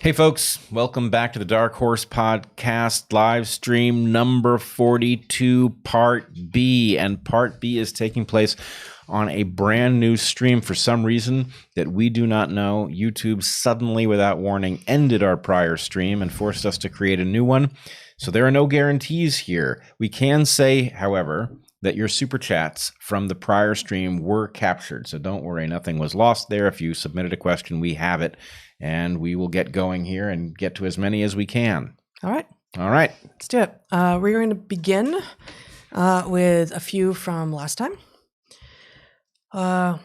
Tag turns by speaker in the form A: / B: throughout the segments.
A: Hey folks, welcome back to the DarkHorse Podcast live stream number 42, Part B. And Part B is taking place on a brand new stream. For some reason that we do not know, YouTube suddenly, without warning, ended our prior stream and forced us to create a new one. So there are no guarantees here. We can say, however, that your super chats from the prior stream were captured. So don't worry, nothing was lost there. If you submitted a question, we have it. And we will get going here and get to as many as we can.
B: All right.
A: Let's
B: do it. We're going to begin with a few from last time. And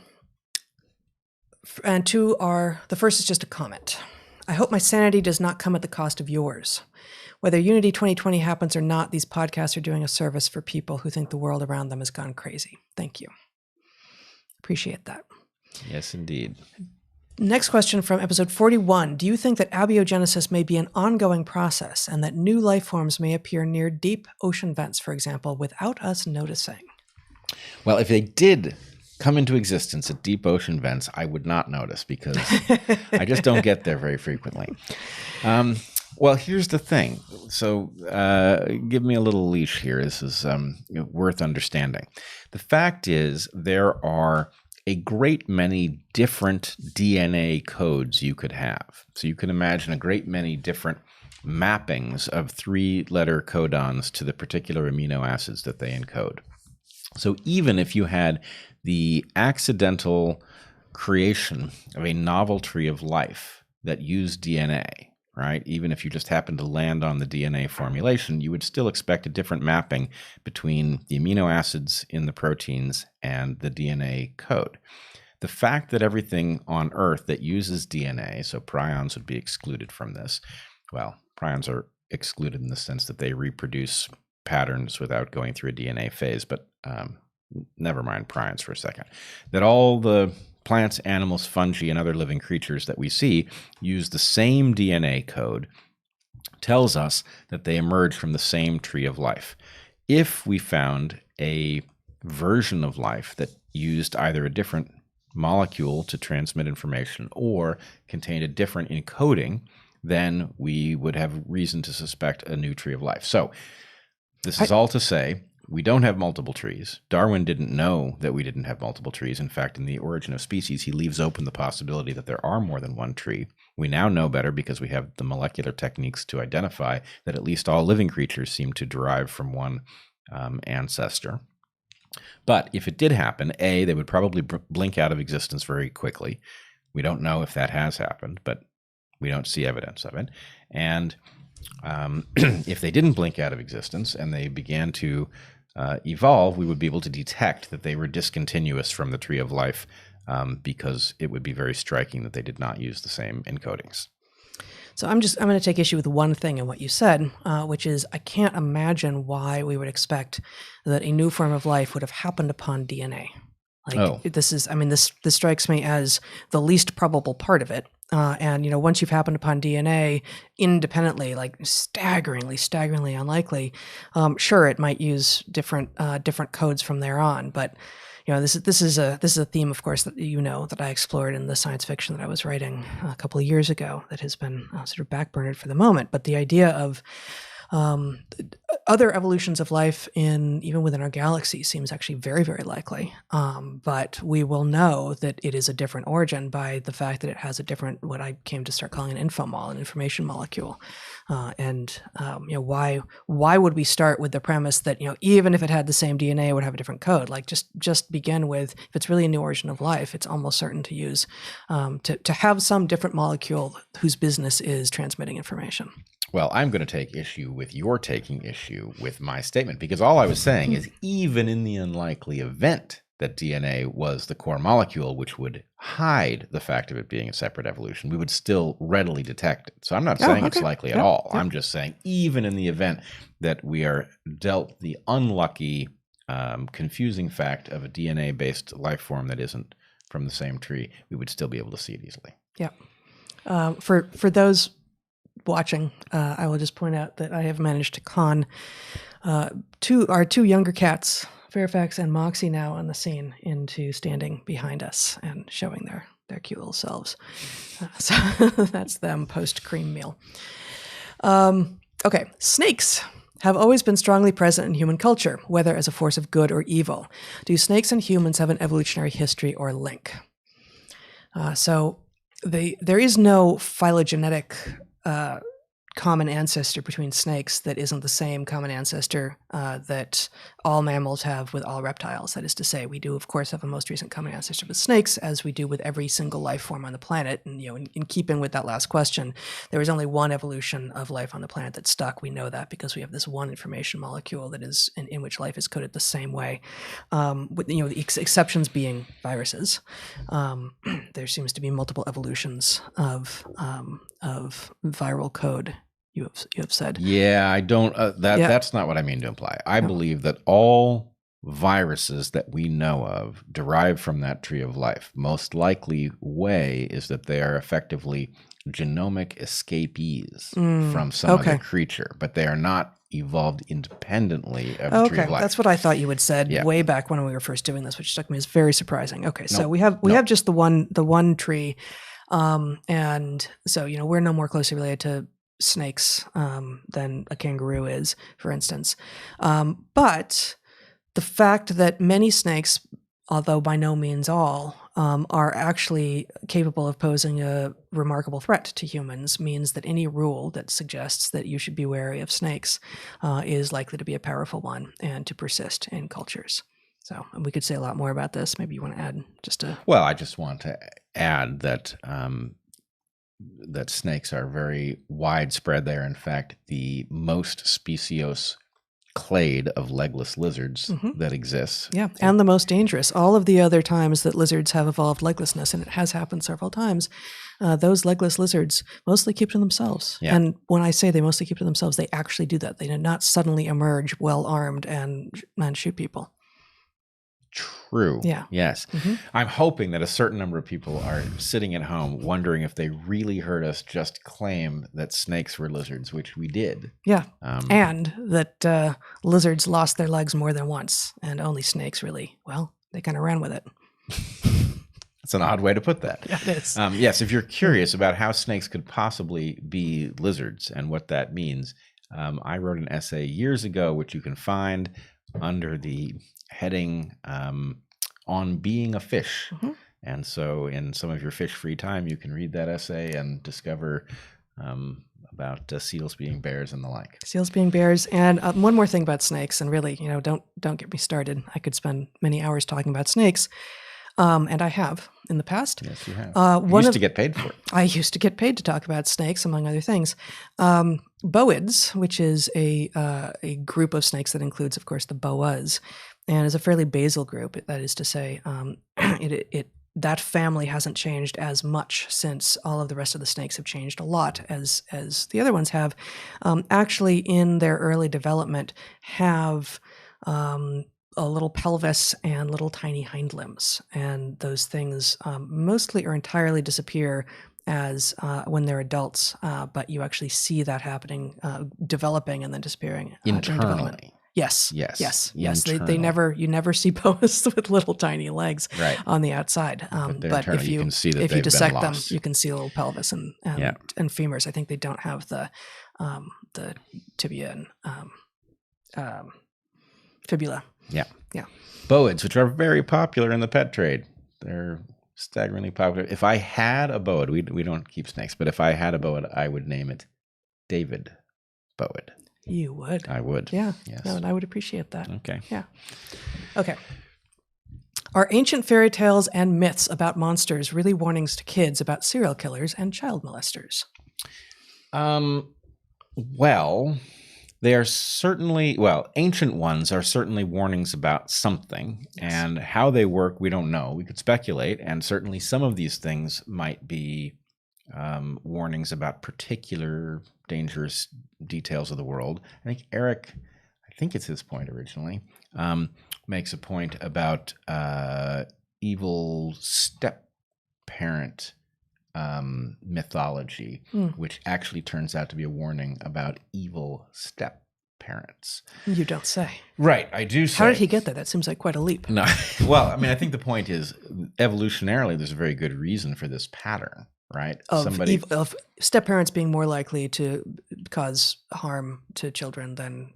B: two are, the first is just a comment. I hope my sanity does not come at the cost of yours. Whether Unity 2020 happens or not, these podcasts are doing a service for people who think the world around them has gone crazy. Thank you. Appreciate that.
A: Yes, indeed.
B: Next question from episode 41. Do you think that abiogenesis may be an ongoing process and that new life forms may appear near deep ocean vents, for example, without us noticing?
A: Well, if they did come into existence at deep ocean vents, I would not notice because I just don't get there very frequently. Well, here's the thing. So give me a little leash here. This is worth understanding. The fact is there are a great many different DNA codes you could have. So you can imagine a great many different mappings of 3-letter codons to the particular amino acids that they encode. So even if you had the accidental creation of a novel tree of life that used DNA, right? Even if you just happened to land on the DNA formulation, you would still expect a different mapping between the amino acids in the proteins and the DNA code. The fact that everything on Earth that uses DNA, so prions would be excluded from this. Well, prions are excluded in the sense that they reproduce patterns without going through a DNA phase, but never mind prions for a second. That all the plants, animals, fungi, and other living creatures that we see use the same DNA code tells us that they emerge from the same tree of life. If we found a version of life that used either a different molecule to transmit information or contained a different encoding, then we would have reason to suspect a new tree of life. So this is all to say, we don't have multiple trees. Darwin didn't know that we didn't have multiple trees. In fact, in The Origin of Species, he leaves open the possibility that there are more than one tree. We now know better because we have the molecular techniques to identify that at least all living creatures seem to derive from one ancestor. But if it did happen, A, they would probably blink out of existence very quickly. We don't know if that has happened, but we don't see evidence of it. And if they didn't blink out of existence and they began to evolve, we would be able to detect that they were discontinuous from the tree of life because it would be very striking that they did not use the same encodings.
B: So I'm going to take issue with one thing in what you said, which is I can't imagine why we would expect that a new form of life would have happened upon DNA. This strikes me as the least probable part of it. And once you've happened upon DNA independently, like staggeringly unlikely, sure, it might use different codes from there on. But this is a theme, of course, that that I explored in the science fiction that I was writing a couple of years ago that has been sort of backburnered for the moment. But the idea of other evolutions of life even within our galaxy seems actually very, very likely. But we will know that it is a different origin by the fact that it has a different, what I came to start calling an infomol, an information molecule. Why would we start with the premise that, even if it had the same DNA, it would have a different code? Like just begin with, if it's really a new origin of life, it's almost certain to use, to have some different molecule whose business is transmitting information.
A: Well, I'm going to take issue with your taking issue with my statement, because all I was saying is even in the unlikely event that DNA was the core molecule, which would hide the fact of it being a separate evolution, we would still readily detect it. So I'm not saying it's likely at all. I'm just saying even in the event that we are dealt the unlucky, confusing fact of a DNA-based life form that isn't from the same tree, we would still be able to see it easily.
B: Yeah. For those watching, I will just point out that I have managed to con our two younger cats, Fairfax and Moxie, now on the scene into standing behind us and showing their cute little selves. So that's them post-cream meal. Okay, snakes have always been strongly present in human culture, whether as a force of good or evil. Do snakes and humans have an evolutionary history or link? There is no phylogenetic common ancestor between snakes that isn't the same common ancestor that all mammals have with all reptiles. That is to say, we do, of course, have a most recent common ancestor with snakes, as we do with every single life form on the planet. And in keeping with that last question, there is only one evolution of life on the planet that stuck. We know that because we have this one information molecule that is in which life is coded the same way. With the exceptions being viruses. There seems to be multiple evolutions of viral code. You have said.
A: Yeah, I don't. That's not what I mean to imply. I believe that all viruses that we know of derive from that tree of life. Most likely way is that they are effectively genomic escapees from some other creature, but they are not evolved independently of the tree of life.
B: That's what I thought you had said way back when we were first doing this, which struck me as very surprising. Okay, so we have just the one tree, and so we're no more closely related to snakes than a kangaroo is, for instance. But the fact that many snakes, although by no means all, are actually capable of posing a remarkable threat to humans means that any rule that suggests that you should be wary of snakes is likely to be a powerful one and to persist in cultures. So we could say a lot more about this. Maybe you want to add just a...
A: Well, I just want to add that that snakes are very widespread. They are, in fact, the most speciose clade of legless lizards that exists.
B: Yeah, and the most dangerous. All of the other times that lizards have evolved leglessness, and it has happened several times, those legless lizards mostly keep to themselves. Yeah. And when I say they mostly keep to themselves, they actually do that. They do not suddenly emerge well-armed and shoot people.
A: True.
B: Yeah.
A: Yes. I'm hoping that a certain number of people are sitting at home wondering if they really heard us just claim that snakes were lizards, which we did.
B: Yeah. And that lizards lost their legs more than once, and only snakes really, well, they kind of ran with it.
A: That's an odd way to put that.
B: Yeah, it is.
A: Yes, if you're curious about how snakes could possibly be lizards and what that means, I wrote an essay years ago, which you can find under the heading on being a fish. And so in some of your fish free time, you can read that essay and discover about seals being bears and the like.
B: Seals being bears. And one more thing about snakes, and really, don't get me started. I could spend many hours talking about snakes. And I have in the past.
A: Yes, you have. You used to get paid for it.
B: I used to get paid to talk about snakes, among other things. Boids, which is a group of snakes that includes, of course, the boas, and is a fairly basal group. That is to say, that family hasn't changed as much since all of the rest of the snakes have changed a lot, as the other ones have. Actually, in their early development, have a little pelvis and little tiny hind limbs, and those things mostly or entirely disappear as when they're adults, but you actually see that happening, developing and then disappearing
A: internally.
B: Yes. They never, you never see boas with little tiny legs on the outside. But if you
A: can see that
B: if you dissect them,
A: lost.
B: you can see a little pelvis and femurs. I think they don't have the tibia and fibula. Yeah.
A: Boids, which are very popular in the pet trade. They're staggeringly popular. If I had a boid, we don't keep snakes, but if I had a boid, I would name it David Boid.
B: You would?
A: I would.
B: Yeah.
A: Yes.
B: No, and I would appreciate that.
A: Okay.
B: Yeah. Okay. Are ancient fairy tales and myths about monsters really warnings to kids about serial killers and child molesters?
A: Well, they are certainly, ancient ones are certainly warnings about something, and how they work, we don't know. We could speculate, and certainly some of these things might be warnings about particular dangerous details of the world. I think Eric, it's his point originally, makes a point about evil step-parent mythology, which actually turns out to be a warning about evil step-parents. parents.
B: You don't say.
A: Right, I do say.
B: How did he get there? That seems like quite a leap.
A: No, well, I mean, I think the point is, evolutionarily, there's a very good reason for this pattern, right?
B: Of step-parents being more likely to cause harm to children than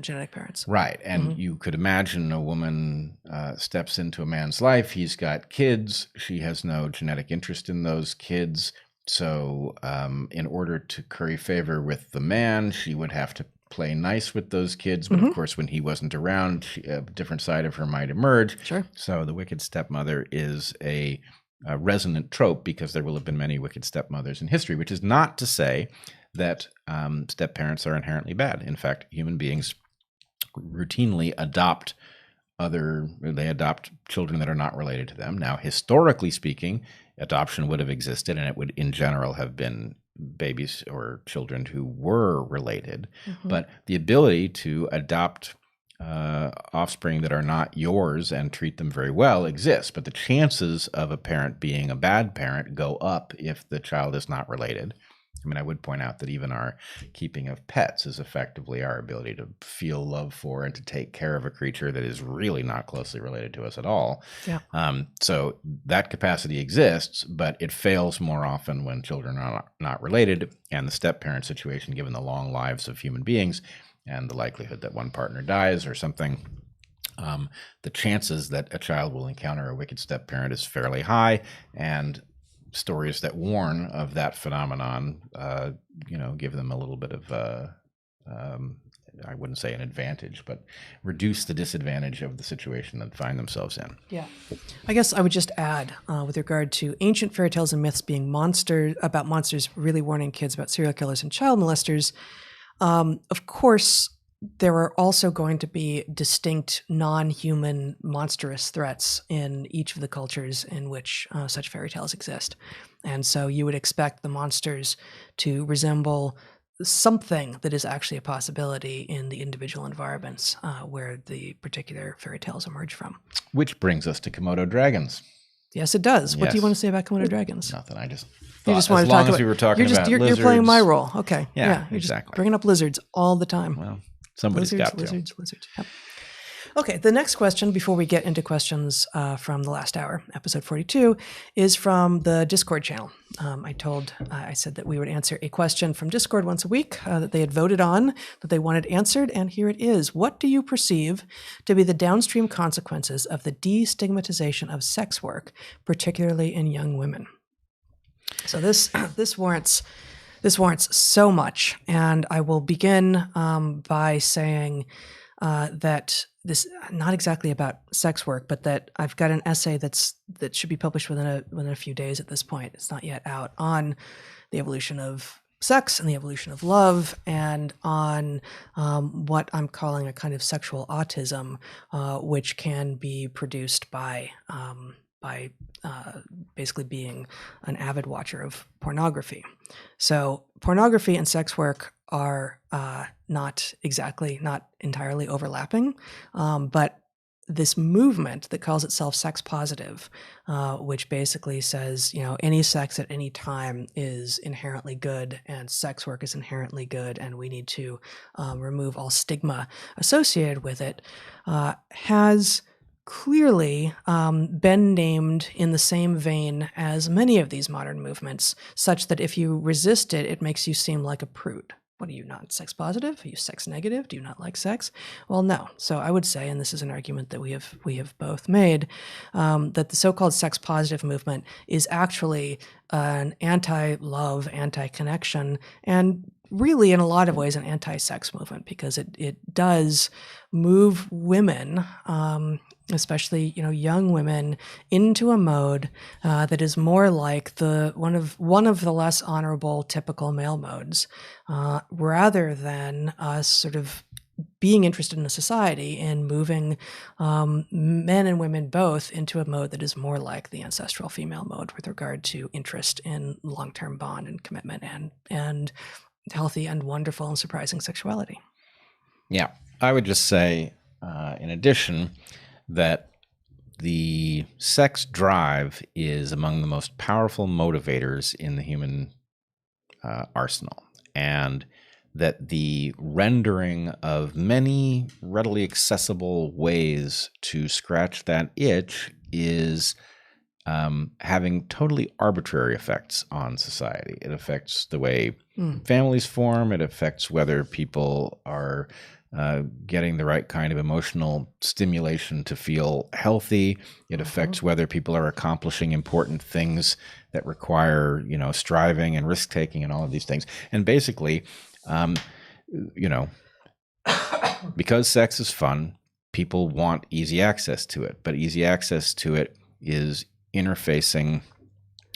B: genetic parents.
A: Right, and you could imagine a woman steps into a man's life. He's got kids. She has no genetic interest in those kids. So in order to curry favor with the man, she would have to play nice with those kids. But of course, when he wasn't around, a different side of her might emerge.
B: Sure.
A: So the wicked stepmother is a resonant trope because there will have been many wicked stepmothers in history, which is not to say that step-parents are inherently bad. In fact, human beings routinely adopt children that are not related to them. Now, historically speaking, adoption would have existed, and it would in general have been babies or children who were related. But the ability to adopt offspring that are not yours and treat them very well exists. But the chances of a parent being a bad parent go up if the child is not related. I mean, I would point out that even our keeping of pets is effectively our ability to feel love for and to take care of a creature that is really not closely related to us at all.
B: Yeah.
A: So that capacity exists, but it fails more often when children are not related. And the step-parent situation, given the long lives of human beings and the likelihood that one partner dies or something, the chances that a child will encounter a wicked step-parent is fairly high. And stories that warn of that phenomenon, give them a little bit of, I wouldn't say an advantage, but reduce the disadvantage of the situation that they find themselves in.
B: Yeah. I guess I would just add, with regard to ancient fairy tales and myths being about monsters really warning kids about serial killers and child molesters, of course, there are also going to be distinct non-human monstrous threats in each of the cultures in which such fairy tales exist. And so you would expect the monsters to resemble something that is actually a possibility in the individual environments where the particular fairy tales emerge from.
A: Which brings us to Komodo dragons.
B: Yes, it does. What do you want to say about Komodo dragons?
A: Nothing. I just
B: thought, you just wanted
A: as
B: to
A: long
B: talk
A: as
B: about,
A: we were talking about
B: you're
A: lizards.
B: playing my role. Okay.
A: Yeah,
B: You're
A: exactly.
B: just bringing up lizards all the time.
A: Well, somebody's got to.
B: Lizards. Yep. Okay, the next question, before we get into questions from the last hour, episode 42, is from the Discord channel. I said that we would answer a question from Discord once a week that they had voted on, that they wanted answered, and here it is. What do you perceive to be the downstream consequences of the destigmatization of sex work, particularly in young women? So this warrants so much, and I will begin by saying that this not exactly about sex work, but that I've got an essay that should be published within a few days at this point. It's not yet out, on the evolution of sex and the evolution of love, and on what I'm calling a kind of sexual autism, which can be produced by basically being an avid watcher of pornography. So pornography and sex work are not entirely overlapping, but this movement that calls itself sex positive, which basically says, any sex at any time is inherently good and sex work is inherently good, and we need to remove all stigma associated with it, has clearly been named in the same vein as many of these modern movements, such that if you resist it, it makes you seem like a prude. What are you, not sex positive? Are you sex negative? Do you not like sex? Well, no. So I would say, and this is an argument that we have both made, that the so-called sex positive movement is actually an anti-love, anti-connection, and really in a lot of ways an anti-sex movement, because it does move women, especially young women, into a mode that is more like one of the less honorable typical male modes, rather than us sort of being interested in a society and moving men and women both into a mode that is more like the ancestral female mode with regard to interest in long-term bond and commitment and healthy and wonderful and surprising sexuality.
A: Yeah, I would just say, in addition, that the sex drive is among the most powerful motivators in the human arsenal. And that the rendering of many readily accessible ways to scratch that itch is having totally arbitrary effects on society. It affects the way families form. It affects whether people are getting the right kind of emotional stimulation to feel healthy. It affects whether people are accomplishing important things that require, striving and risk taking and all of these things. And basically, because sex is fun, people want easy access to it. But easy access to it is interfacing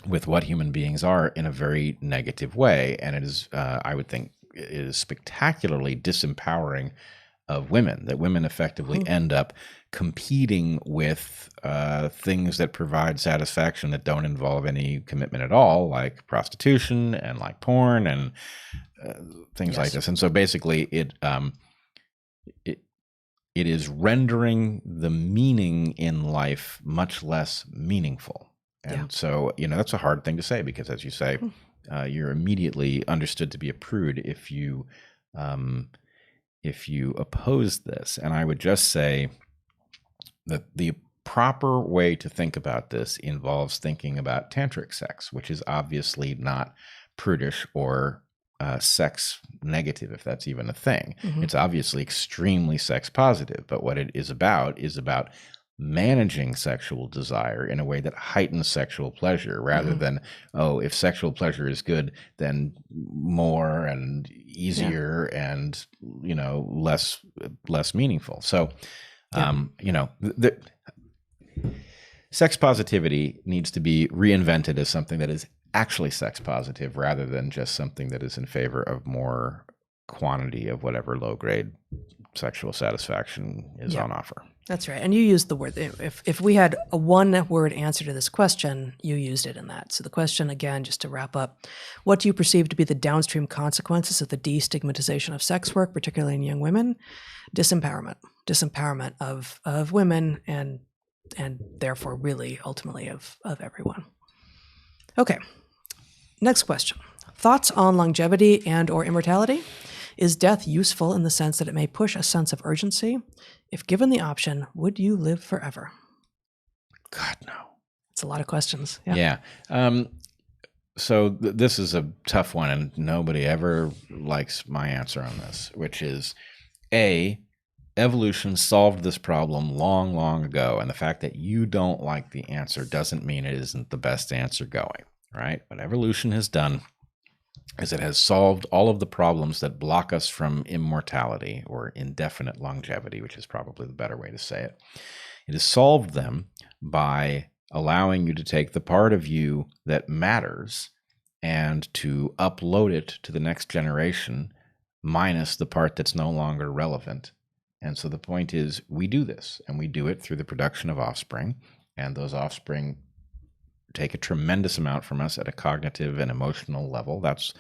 A: with what human beings are in a very negative way. And it is, I would think, it is spectacularly disempowering of women, that women effectively end up competing with things that provide satisfaction that don't involve any commitment at all, like prostitution and like porn and things like this. And so basically it is rendering the meaning in life much less meaningful. And so, that's a hard thing to say because, as you say, you're immediately understood to be a prude if you oppose this. And I would just say that the proper way to think about this involves thinking about tantric sex, which is obviously not prudish or sex negative, if that's even a thing. It's obviously extremely sex positive, but what it is about managing sexual desire in a way that heightens sexual pleasure rather than, if sexual pleasure is good, then more and easier and, less meaningful. So, sex positivity needs to be reinvented as something that is actually sex positive rather than just something that is in favor of more quantity of whatever low grade sexual satisfaction is on offer.
B: That's right. And you used the word, if we had a one word answer to this question, you used it in that. So the question, again, just to wrap up, what do you perceive to be the downstream consequences of the destigmatization of sex work, particularly in young women? Disempowerment of women and therefore really ultimately of everyone. Okay. Next question. Thoughts on longevity and or immortality? Is death useful in the sense that it may push a sense of urgency? If given the option, would you live forever?
A: God, no.
B: It's a lot of questions.
A: Yeah. So this is a tough one, and nobody ever likes my answer on this, which is evolution solved this problem long, long ago, and the fact that you don't like the answer doesn't mean it isn't the best answer going, right? What evolution has done is it has solved all of the problems that block us from immortality or indefinite longevity, which is probably the better way to say it. It has solved them by allowing you to take the part of you that matters and to upload it to the next generation minus the part that's no longer relevant. And so the point is we do this, and we do it through the production of offspring, and those offspring take a tremendous amount from us at a cognitive and emotional level. That's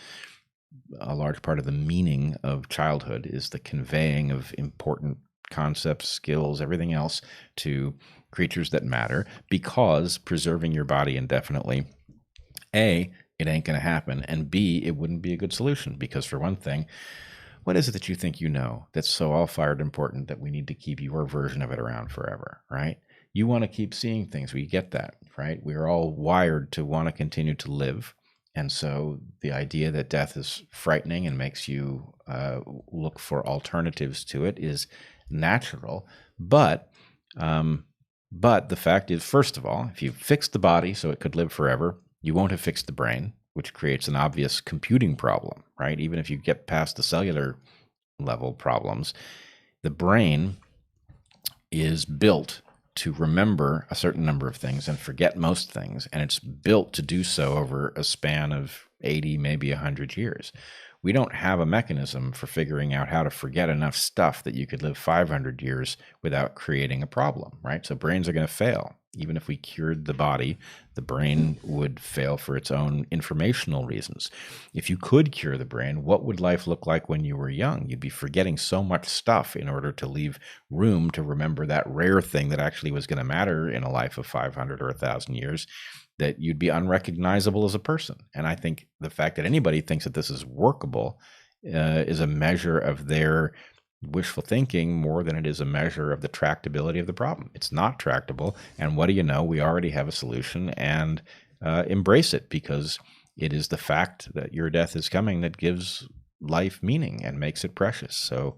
A: a large part of the meaning of childhood, is the conveying of important concepts, skills, everything else to creatures that matter, because preserving your body indefinitely, A, it ain't going to happen, and B, it wouldn't be a good solution, because for one thing, what is it that you think you know that's so all-fired important that we need to keep your version of it around forever, right? You want to keep seeing things. We get that, right? We're all wired to want to continue to live. And so the idea that death is frightening and makes you look for alternatives to it is natural. But the fact is, first of all, if you fix the body so it could live forever, you won't have fixed the brain, which creates an obvious computing problem, right? Even if you get past the cellular level problems, the brain is built to remember a certain number of things and forget most things. And it's built to do so over a span of 80, maybe 100 years. We don't have a mechanism for figuring out how to forget enough stuff that you could live 500 years without creating a problem, right? So brains are going to fail. Even if we cured the body, the brain would fail for its own informational reasons. If you could cure the brain, what would life look like when you were young? You'd be forgetting so much stuff in order to leave room to remember that rare thing that actually was going to matter in a life of 500 or 1,000 years, that you'd be unrecognizable as a person. And I think the fact that anybody thinks that this is workable is a measure of their wishful thinking more than it is a measure of the tractability of the problem. It's not tractable. And what do you know? We already have a solution, and embrace it, because it is the fact that your death is coming that gives life meaning and makes it precious. So,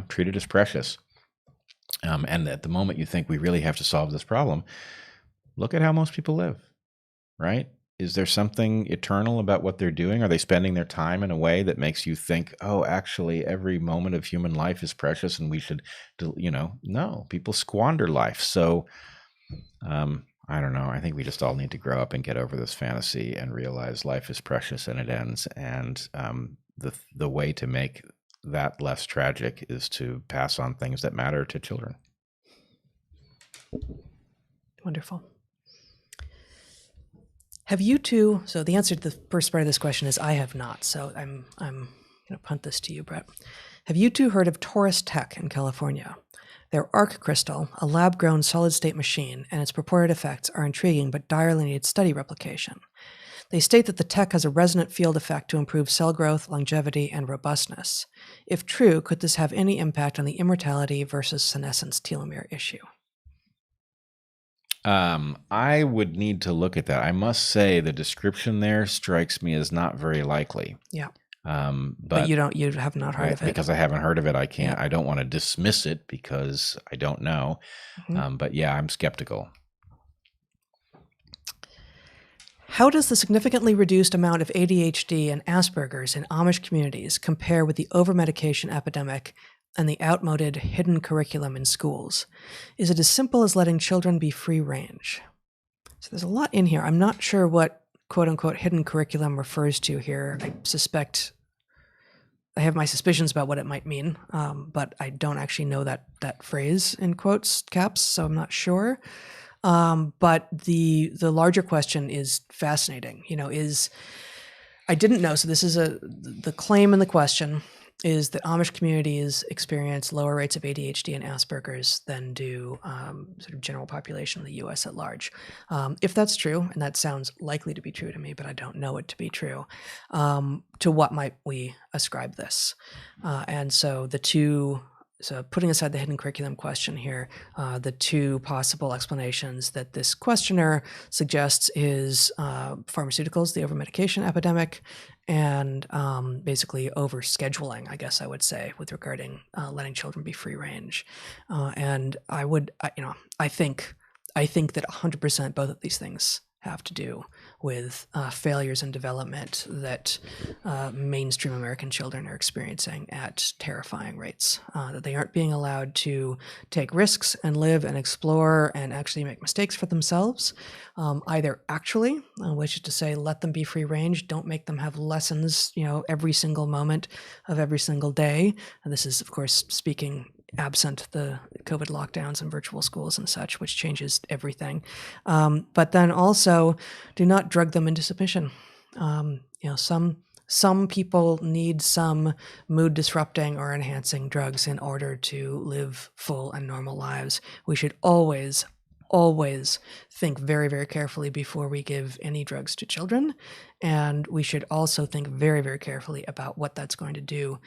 A: treat it as precious. And at the moment you think we really have to solve this problem, look at how most people live, right? Is there something eternal about what they're doing? Are they spending their time in a way that makes you think, oh, actually, every moment of human life is precious and we should, no, people squander life. So, I don't know. I think we just all need to grow up and get over this fantasy and realize life is precious and it ends. And the way to make that less tragic is to pass on things that matter to children.
B: Wonderful. Have you two, so the answer to the first part of this question is I have not. So I'm going to punt this to you, Bret. Have you two heard of Taurus Tech in California? Their arc crystal, a lab-grown solid-state machine, and its purported effects are intriguing but direly need study replication. They state that the tech has a resonant field effect to improve cell growth, longevity, and robustness. If true, could this have any impact on the immortality versus senescence telomere issue?
A: I would need to look at that. I must say the description there strikes me as not very likely.
B: Yeah.
A: But
B: you have not heard of it.
A: Because I haven't heard of it, I can't. Yeah. I don't want to dismiss it because I don't know. Mm-hmm. But yeah, I'm skeptical.
B: How does the significantly reduced amount of ADHD and Asperger's in Amish communities compare with the overmedication epidemic and the outmoded hidden curriculum in schools? Is it as simple as letting children be free range? So there's a lot in here. I'm not sure what quote unquote hidden curriculum refers to here. I have my suspicions about what it might mean, but I don't actually know that phrase in quotes caps, so I'm not sure. But the larger question is fascinating. I didn't know. So this is the claim in the question is that Amish communities experience lower rates of ADHD and Asperger's than do sort of general population of the U.S. at large. If that's true, and that sounds likely to be true to me, but I don't know it to be true, to what might we ascribe this? And so So putting aside the hidden curriculum question here, the two possible explanations that this questioner suggests is pharmaceuticals, the overmedication epidemic, and basically overscheduling, I guess I would say, with regarding letting children be free range. And I think that 100% both of these things have to do with failures in development that mainstream American children are experiencing at terrifying rates, that they aren't being allowed to take risks and live and explore and actually make mistakes for themselves, either actually, which is to say, let them be free range, don't make them have lessons, every single moment of every single day. And this is, of course, speaking absent the COVID lockdowns and virtual schools and such, which changes everything. But then also do not drug them into submission. Some people need some mood disrupting or enhancing drugs in order to live full and normal lives. We should always think very, very carefully before we give any drugs to children. And we should also think very, very carefully about what that's going to do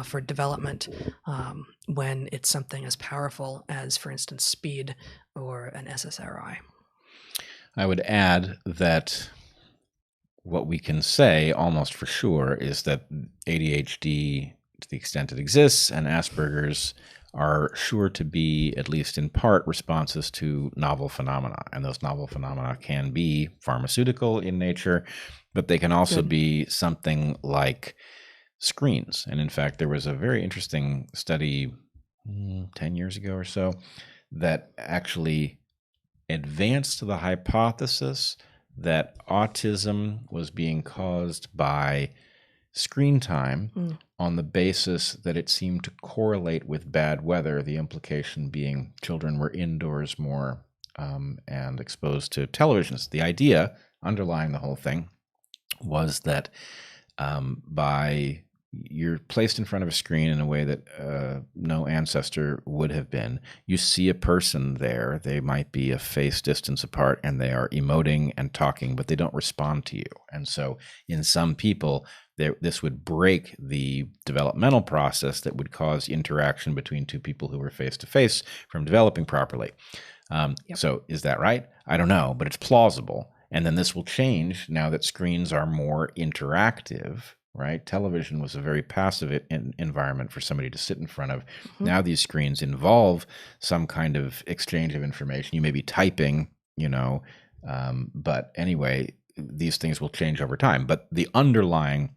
B: for development when it's something as powerful as, for instance, speed or an SSRI.
A: I would add that what we can say almost for sure is that ADHD, to the extent it exists, and Asperger's are sure to be, at least in part, responses to novel phenomena. And those novel phenomena can be pharmaceutical in nature, but they can also be something like screens. And in fact, there was a very interesting study 10 years ago or so that actually advanced the hypothesis that autism was being caused by screen time on the basis that it seemed to correlate with bad weather, the implication being children were indoors more and exposed to televisions. The idea underlying the whole thing was that by you're placed in front of a screen in a way that no ancestor would have been. You see a person there. They might be a face distance apart and they are emoting and talking, but they don't respond to you. And so in some people, this would break the developmental process that would cause interaction between two people who were face to face from developing properly. So is that right? I don't know, but it's plausible. And then this will change now that screens are more interactive, right? Television was a very passive environment for somebody to sit in front of. Mm-hmm. Now these screens involve some kind of exchange of information. You may be typing, but anyway, these things will change over time. But the underlying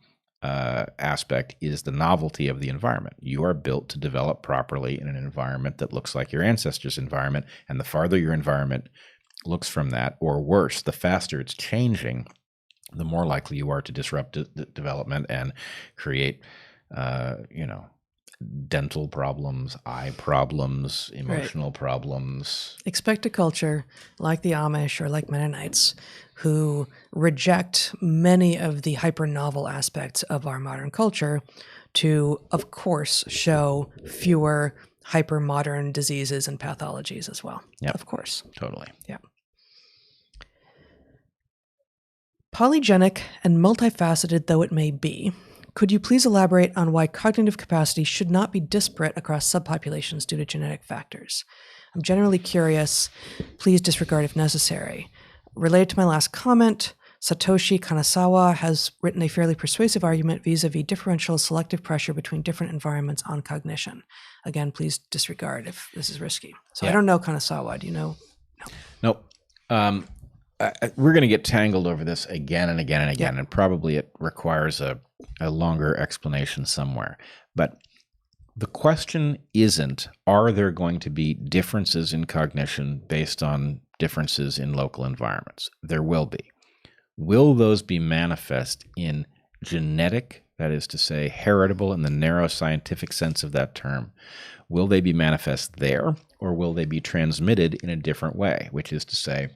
A: aspect is the novelty of the environment. You are built to develop properly in an environment that looks like your ancestors' environment, and the farther your environment looks from that, or worse, the faster it's changing, the more likely you are to disrupt development and create, dental problems, eye problems, emotional problems.
B: Expect a culture like the Amish or like Mennonites who reject many of the hyper-novel aspects of our modern culture to, of course, show fewer hyper-modern diseases and pathologies as well.
A: Yep.
B: Of course.
A: Totally.
B: Yeah. Polygenic and multifaceted though it may be, could you please elaborate on why cognitive capacity should not be disparate across subpopulations due to genetic factors? I'm generally curious. Please disregard if necessary. Related to my last comment, Satoshi Kanazawa has written a fairly persuasive argument vis-a-vis differential selective pressure between different environments on cognition. Again, please disregard if this is risky. So I don't know Kanazawa. Do you know?
A: No. Nope. We're going to get tangled over this again and again and again, and probably it requires a longer explanation somewhere. But the question isn't, are there going to be differences in cognition based on differences in local environments? There will be. Will those be manifest in genetic, that is to say, heritable in the narrow scientific sense of that term? Will they be manifest there, or will they be transmitted in a different way, which is to say,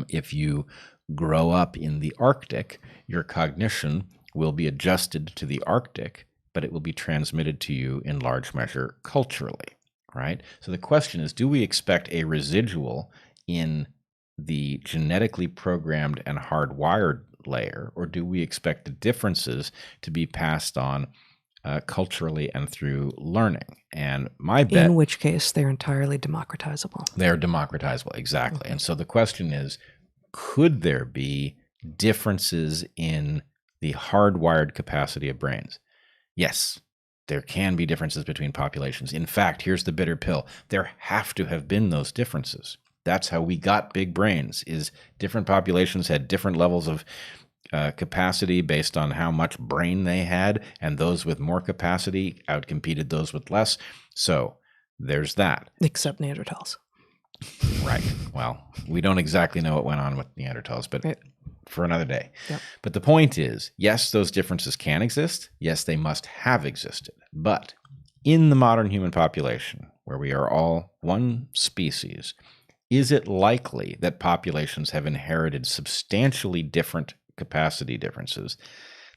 A: if you grow up in the Arctic, your cognition will be adjusted to the Arctic, but it will be transmitted to you in large measure culturally, right? So the question is, do we expect a residual in the genetically programmed and hardwired layer, or do we expect the differences to be passed on culturally and through learning? And my bet...
B: In which case, they're entirely democratizable.
A: They're democratizable, exactly. Mm-hmm. And so the question is, could there be differences in the hardwired capacity of brains? Yes, there can be differences between populations. In fact, here's the bitter pill. There have to have been those differences. That's how we got big brains, is different populations had different levels of capacity based on how much brain they had, and those with more capacity outcompeted those with less. So there's that.
B: Except Neanderthals.
A: Right. Well, we don't exactly know what went on with Neanderthals, but for another day. Yep. But the point is, yes, those differences can exist. Yes, they must have existed. But in the modern human population, where we are all one species, is it likely that populations have inherited substantially different capacity differences?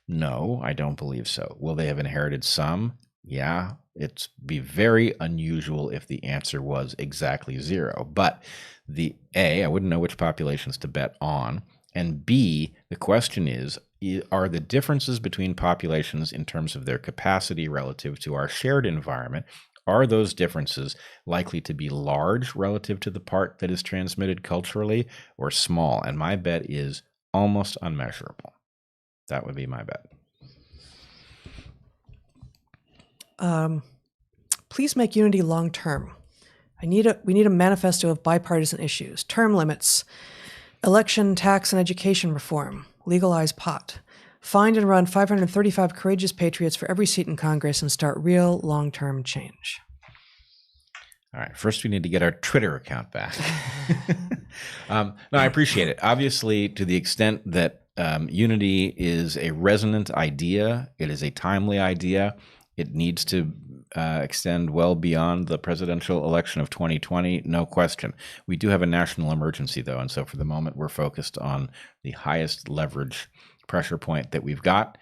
A: No, I don't believe so. Will they have inherited some? Yeah, it'd be very unusual if the answer was exactly zero. But I wouldn't know which populations to bet on. And B, the question is, are the differences between populations in terms of their capacity relative to our shared environment, are those differences likely to be large relative to the part that is transmitted culturally, or small? And my bet is almost unmeasurable. That would be my bet.
B: Please make unity long-term. We need a manifesto of bipartisan issues, term limits, election, tax, and education reform, legalize pot, find and run 535 courageous patriots for every seat in Congress, and start real long-term change.
A: All right. First, we need to get our Twitter account back. No, I appreciate it. Obviously, to the extent that unity is a resonant idea, it is a timely idea. It needs to extend well beyond the presidential election of 2020, no question. We do have a national emergency, though, and so for the moment, we're focused on the highest leverage pressure point that we've got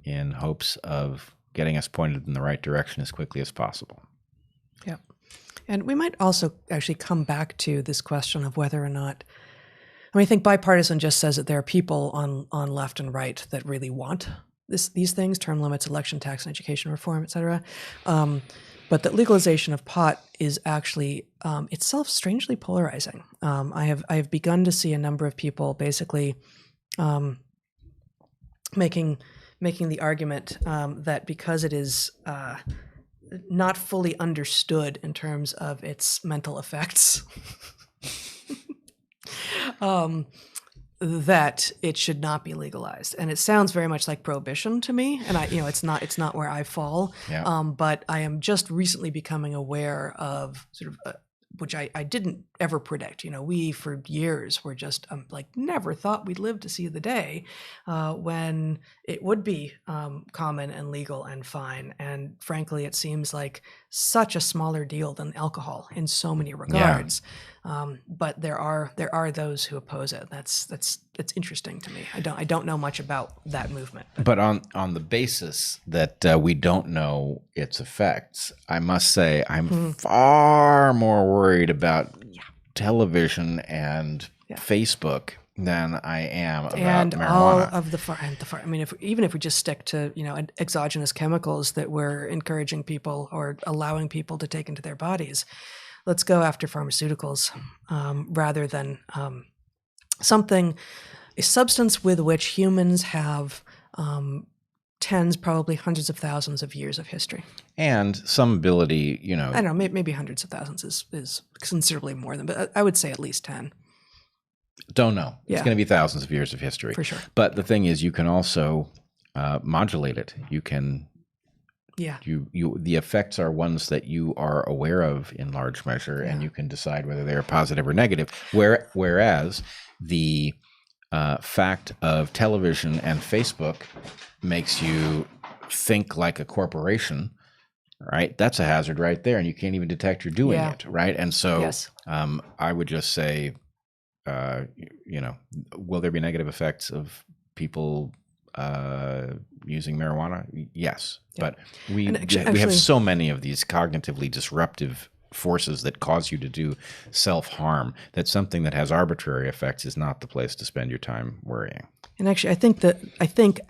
A: in hopes of getting us pointed in the right direction as quickly as possible.
B: Yeah. And we might also actually come back to this question of whether or not I mean, I think bipartisan just says that there are people on left and right that really want these things, term limits, election tax, and education reform, et cetera. But that legalization of pot is actually itself strangely polarizing. I have begun to see a number of people basically making the argument that because it is not fully understood in terms of its mental effects, that it should not be legalized. And it sounds very much like prohibition to me. And it's not where I fall.
A: Yeah.
B: But I am just recently becoming aware of sort of which I didn't ever predict. We for years were just never thought we'd live to see the day when it would be common and legal and fine. And frankly, it seems like such a smaller deal than alcohol in so many regards. But there are those who oppose it. That's interesting to me. I don't know much about that movement.
A: But on the basis that we don't know its effects, I must say I'm far more worried about television and Facebook than I am about marijuana.
B: All of the far. I mean, even if we just stick to exogenous chemicals that we're encouraging people or allowing people to take into their bodies, let's go after pharmaceuticals rather than a substance with which humans have tens, probably hundreds of thousands of years of history.
A: And some ability,
B: I don't know, maybe hundreds of thousands is considerably more than, but I would say at least 10.
A: Don't know. It's going to be thousands of years of history.
B: For sure.
A: But the thing is, you can also modulate it. You can... the effects are ones that you are aware of in large measure, and you can decide whether they're positive or negative. Whereas the fact of television and Facebook makes you think like a corporation, right? That's a hazard right there, and you can't even detect you're doing it, right? And so I would just say, will there be negative effects of people using marijuana? Yes. But we have so many of these cognitively disruptive forces that cause you to do self-harm that something that has arbitrary effects is not the place to spend your time worrying.
B: And actually, I think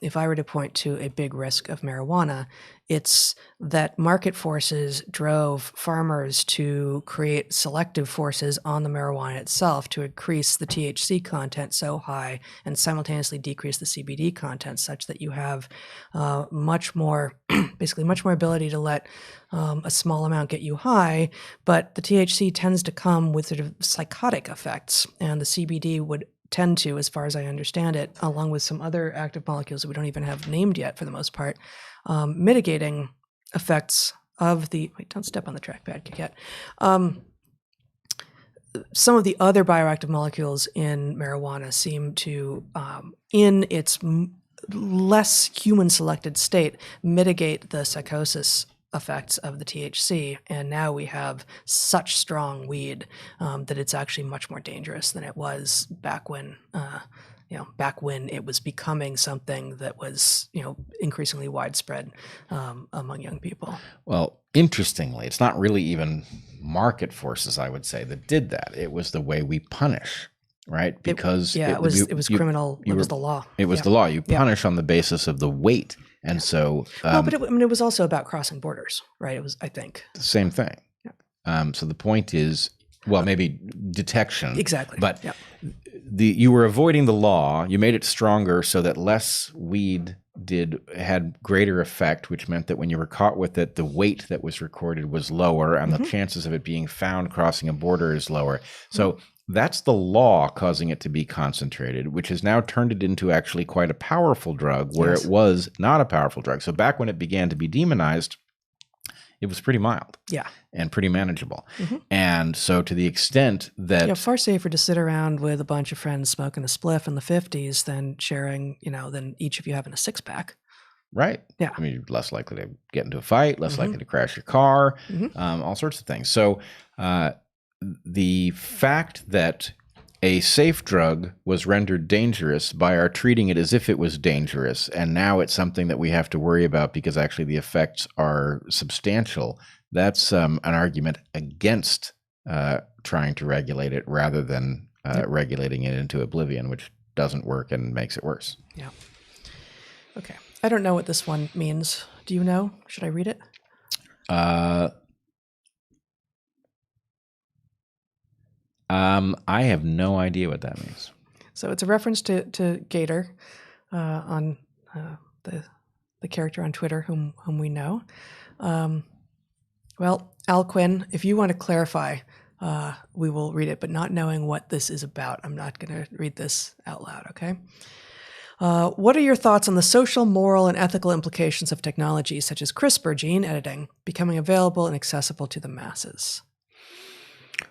B: if I were to point to a big risk of marijuana, it's that market forces drove farmers to create selective forces on the marijuana itself to increase the THC content so high and simultaneously decrease the CBD content such that you have much more ability to let a small amount get you high. But the THC tends to come with sort of psychotic effects, and the CBD would tend to, as far as I understand it, along with some other active molecules that we don't even have named yet for the most part, mitigating effects of the... Wait, don't step on the trackpad yet. Some of the other bioactive molecules in marijuana seem to, in its less human-selected state, mitigate the psychosis effects of the THC, and now we have such strong weed that it's actually much more dangerous than it was back when it was becoming something that was increasingly widespread among young people.
A: Well, interestingly, it's not really even market forces, I would say, that did that. It was the way we punish. Right? Because
B: it was criminal. It was the law.
A: It was the law. You punish on the basis of the weight. And so,
B: but it was also about crossing borders, right? It was, I think,
A: the same thing. Yeah. So the point is, well, maybe detection.
B: Exactly.
A: But you were avoiding the law. You made it stronger so that less weed had greater effect, which meant that when you were caught with it, the weight that was recorded was lower, and the chances of it being found crossing a border is lower. So that's the law causing it to be concentrated, which has now turned it into actually quite a powerful drug where it was not a powerful drug. So back when it began to be demonized, it was pretty mild and pretty manageable. And so to the extent that...
B: far safer to sit around with a bunch of friends smoking a spliff in the 50s than sharing, than each of you having a six-pack.
A: Right.
B: Yeah.
A: I mean, you're less likely to get into a fight, less likely to crash your car, all sorts of things. So the fact that a safe drug was rendered dangerous by our treating it as if it was dangerous, and now it's something that we have to worry about because actually the effects are substantial, that's an argument against trying to regulate it rather than regulating it into oblivion, which doesn't work and makes it worse.
B: Yeah. Okay. I don't know what this one means. Do you know? Should I read it?
A: I have no idea what that means.
B: So it's a reference to Gator on the character on Twitter whom we know. Well, Al Quinn, if you want to clarify, we will read it, but not knowing what this is about, I'm not going to read this out loud, okay? What are your thoughts on the social, moral, and ethical implications of technologies such as CRISPR gene editing becoming available and accessible to the masses?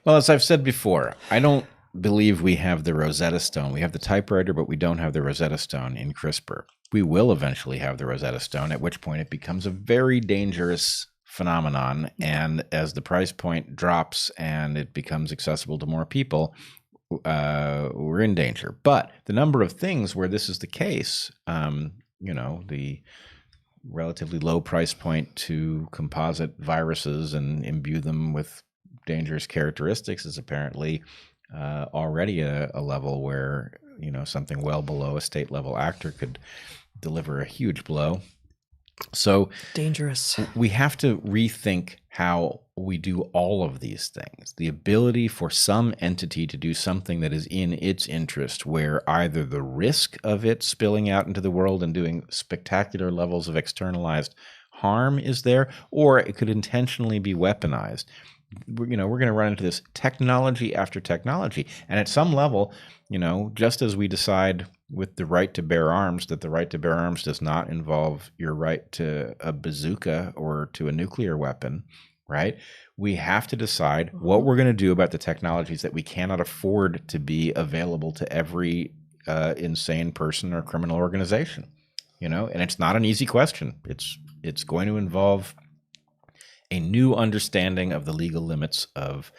A: Well, as I've said before, I don't believe we have the Rosetta Stone. We have the typewriter, but we don't have the Rosetta Stone in CRISPR. We will eventually have the Rosetta Stone, at which point it becomes a very dangerous phenomenon. And as the price point drops and it becomes accessible to more people, we're in danger. But the number of things where this is the case, the relatively low price point to composite viruses and imbue them with dangerous characteristics is apparently already a level where, something well below a state level actor could deliver a huge blow. So
B: dangerous.
A: We have to rethink how we do all of these things. The ability for some entity to do something that is in its interest, where either the risk of it spilling out into the world and doing spectacular levels of externalized harm is there, or it could intentionally be weaponized. We're going to run into this technology after technology. And at some level, just as we decide with the right to bear arms that the right to bear arms does not involve your right to a bazooka or to a nuclear weapon, right? We have to decide what we're going to do about the technologies that we cannot afford to be available to every insane person or criminal organization, and it's not an easy question. It's going to involve a new understanding of the legal limits of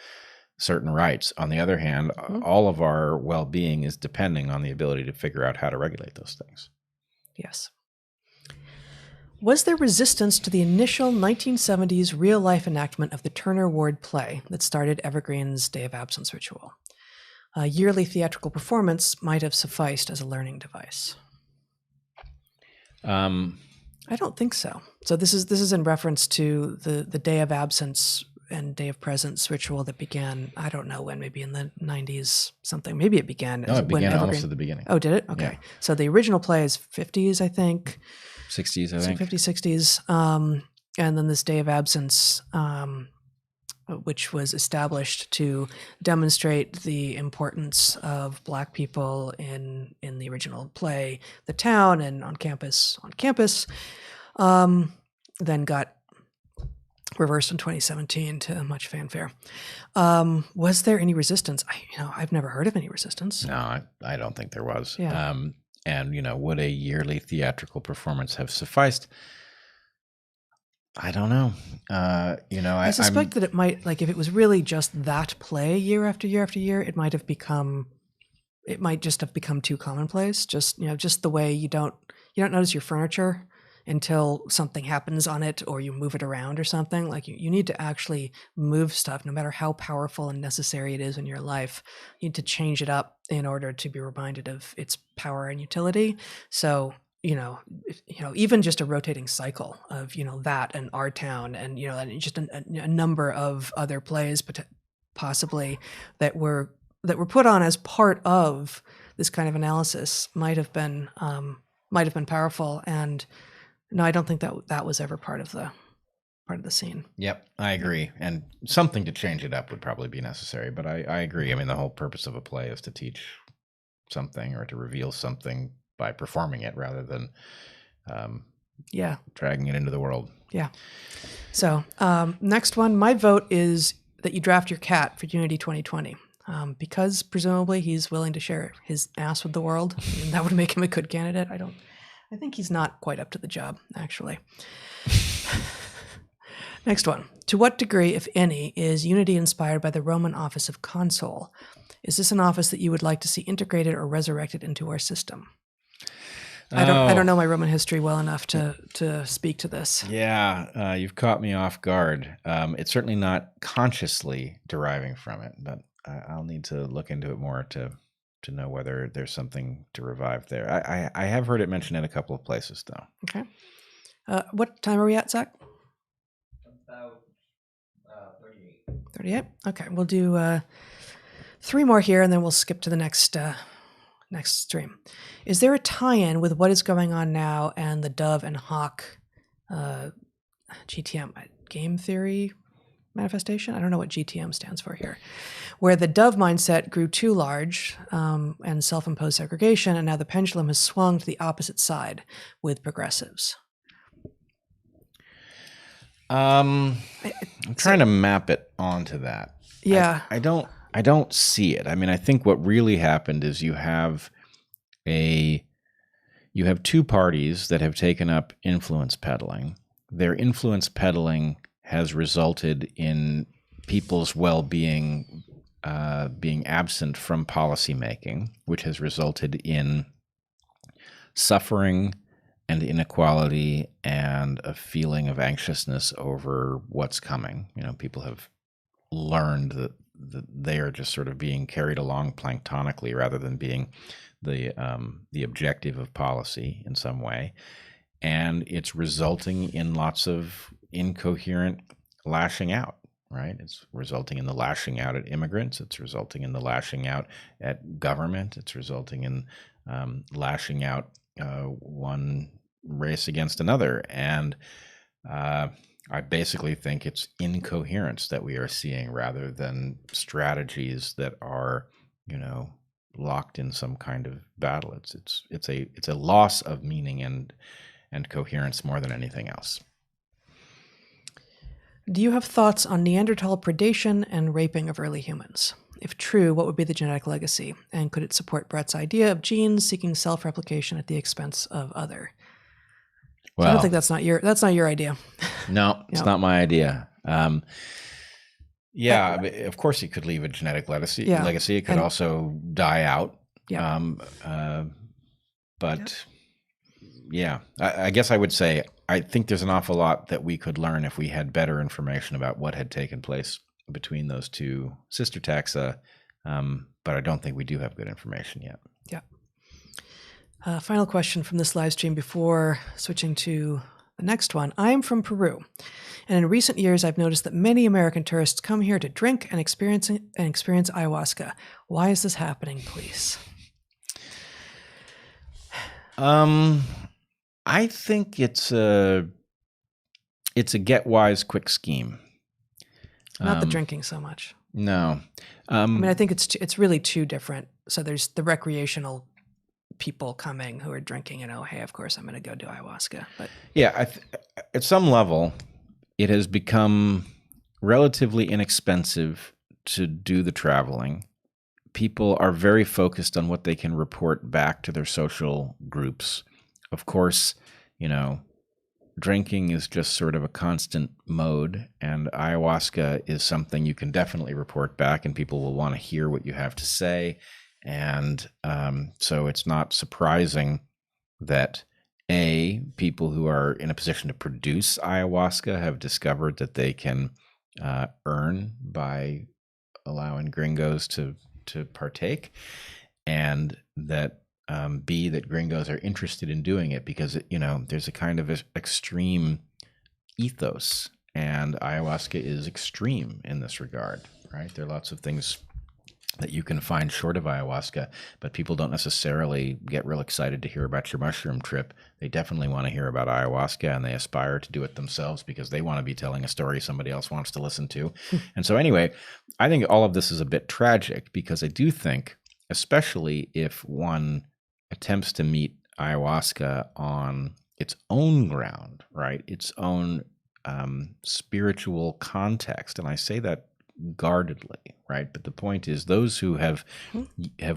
A: certain rights. On the other hand, all of our well-being is depending on the ability to figure out how to regulate those things.
B: Yes. Was there resistance to the initial 1970s real-life enactment of the Turner Ward play that started Evergreen's Day of Absence ritual? A yearly theatrical performance might have sufficed as a learning device. I don't think so. So this is in reference to the Day of Absence and Day of Presence ritual that began, I don't know when, maybe in the 90s something. Maybe it began.
A: No, it began almost at the beginning.
B: Oh, did it? Okay. Yeah. So the original play is 50s, I think.
A: 60s, I think.
B: 50s, 60s. And then this Day of Absence, which was established to demonstrate the importance of Black people in the original play, the town, and on campus, then got reversed in 2017 to much fanfare. Was there any resistance? I've never heard of any resistance.
A: No, I don't think there was.
B: Yeah.
A: And would a yearly theatrical performance have sufficed? I don't know.
B: I suspect that it might, like, if it was really just that play year after year after year, it might just have become too commonplace. Just the way you don't notice your furniture until something happens on it or you move it around or something. Like you need to actually move stuff, no matter how powerful and necessary it is in your life. You need to change it up in order to be reminded of its power and utility. So, even just a rotating cycle of, that and Our Town and, and just a number of other plays possibly that were put on as part of this kind of analysis might have been powerful. And no, I don't think that was ever part of the scene.
A: Yep, I agree. And something to change it up would probably be necessary. But I agree. I mean, the whole purpose of a play is to teach something or to reveal something by performing it rather than dragging it into the world.
B: Yeah. So next one, my vote is that you draft your cat for Unity 2020. Because presumably he's willing to share his ass with the world, and that would make him a good candidate. I think he's not quite up to the job, actually. Next one. To what degree, if any, is Unity inspired by the Roman office of consul? Is this an office that you would like to see integrated or resurrected into our system? I don't know my Roman history well enough to speak to this.
A: Yeah, you've caught me off guard. It's certainly not consciously deriving from it, but I'll need to look into it more to know whether there's something to revive there. I have heard it mentioned in a couple of places, though.
B: Okay. What time are we at, Zach?
C: About 38.
B: 38? Okay, we'll do 3 more here, and then we'll skip to the next stream. Is there a tie-in with what is going on now and the Dove and Hawk GTM, game theory manifestation? I don't know what GTM stands for here. Where the Dove mindset grew too large and self-imposed segregation, and now the pendulum has swung to the opposite side with progressives.
A: I'm trying to map it onto that.
B: Yeah.
A: I don't see it. I mean, I think what really happened is you have 2 parties that have taken up influence peddling. Their influence peddling has resulted in people's well-being being absent from policymaking, which has resulted in suffering and inequality and a feeling of anxiousness over what's coming. People have learned that they are just sort of being carried along planktonically rather than being the objective of policy in some way. And it's resulting in lots of incoherent lashing out, right? It's resulting in the lashing out at immigrants. It's resulting in the lashing out at government. It's resulting in lashing out one race against another. And I basically think it's incoherence that we are seeing rather than strategies that are, locked in some kind of battle. It's a loss of meaning and coherence more than anything else.
B: Do you have thoughts on Neanderthal predation and raping of early humans? If true, what would be the genetic legacy? And could it support Bret's idea of genes seeking self-replication at the expense of other?
A: Well,
B: so I don't think that's not your idea.
A: No, it's not my idea. Of course, it could leave a genetic legacy.
B: Yeah.
A: It could also die out.
B: Yeah.
A: I guess I would say I think there's an awful lot that we could learn if we had better information about what had taken place between those 2 sister taxa, but I don't think we do have good information yet.
B: Yeah. Final question from this live stream before switching to the next one. I'm from Peru, and in recent years, I've noticed that many American tourists come here to drink and experience ayahuasca. Why is this happening, please?
A: I think it's a get wise quick scheme.
B: Not the drinking so much.
A: No.
B: I mean, I think it's really 2 different. So there's the recreational people coming who are drinking and, hey, of course I'm going to go do ayahuasca. But
A: yeah, at some level, it has become relatively inexpensive to do the traveling. People are very focused on what they can report back to their social groups. Of course, drinking is just sort of a constant mode, and ayahuasca is something you can definitely report back, and people will want to hear what you have to say. And so it's not surprising that people who are in a position to produce ayahuasca have discovered that they can earn by allowing gringos to partake, and that that gringos are interested in doing it because there's a kind of extreme ethos, and ayahuasca is extreme in this regard, right? There are lots of things that you can find short of ayahuasca, but people don't necessarily get real excited to hear about your mushroom trip. They definitely want to hear about ayahuasca, and they aspire to do it themselves because they want to be telling a story somebody else wants to listen to. And so anyway, I think all of this is a bit tragic because I do think, especially if one attempts to meet ayahuasca on its own ground, right? Its own spiritual context. And I say that guardedly, right? But the point is, those who have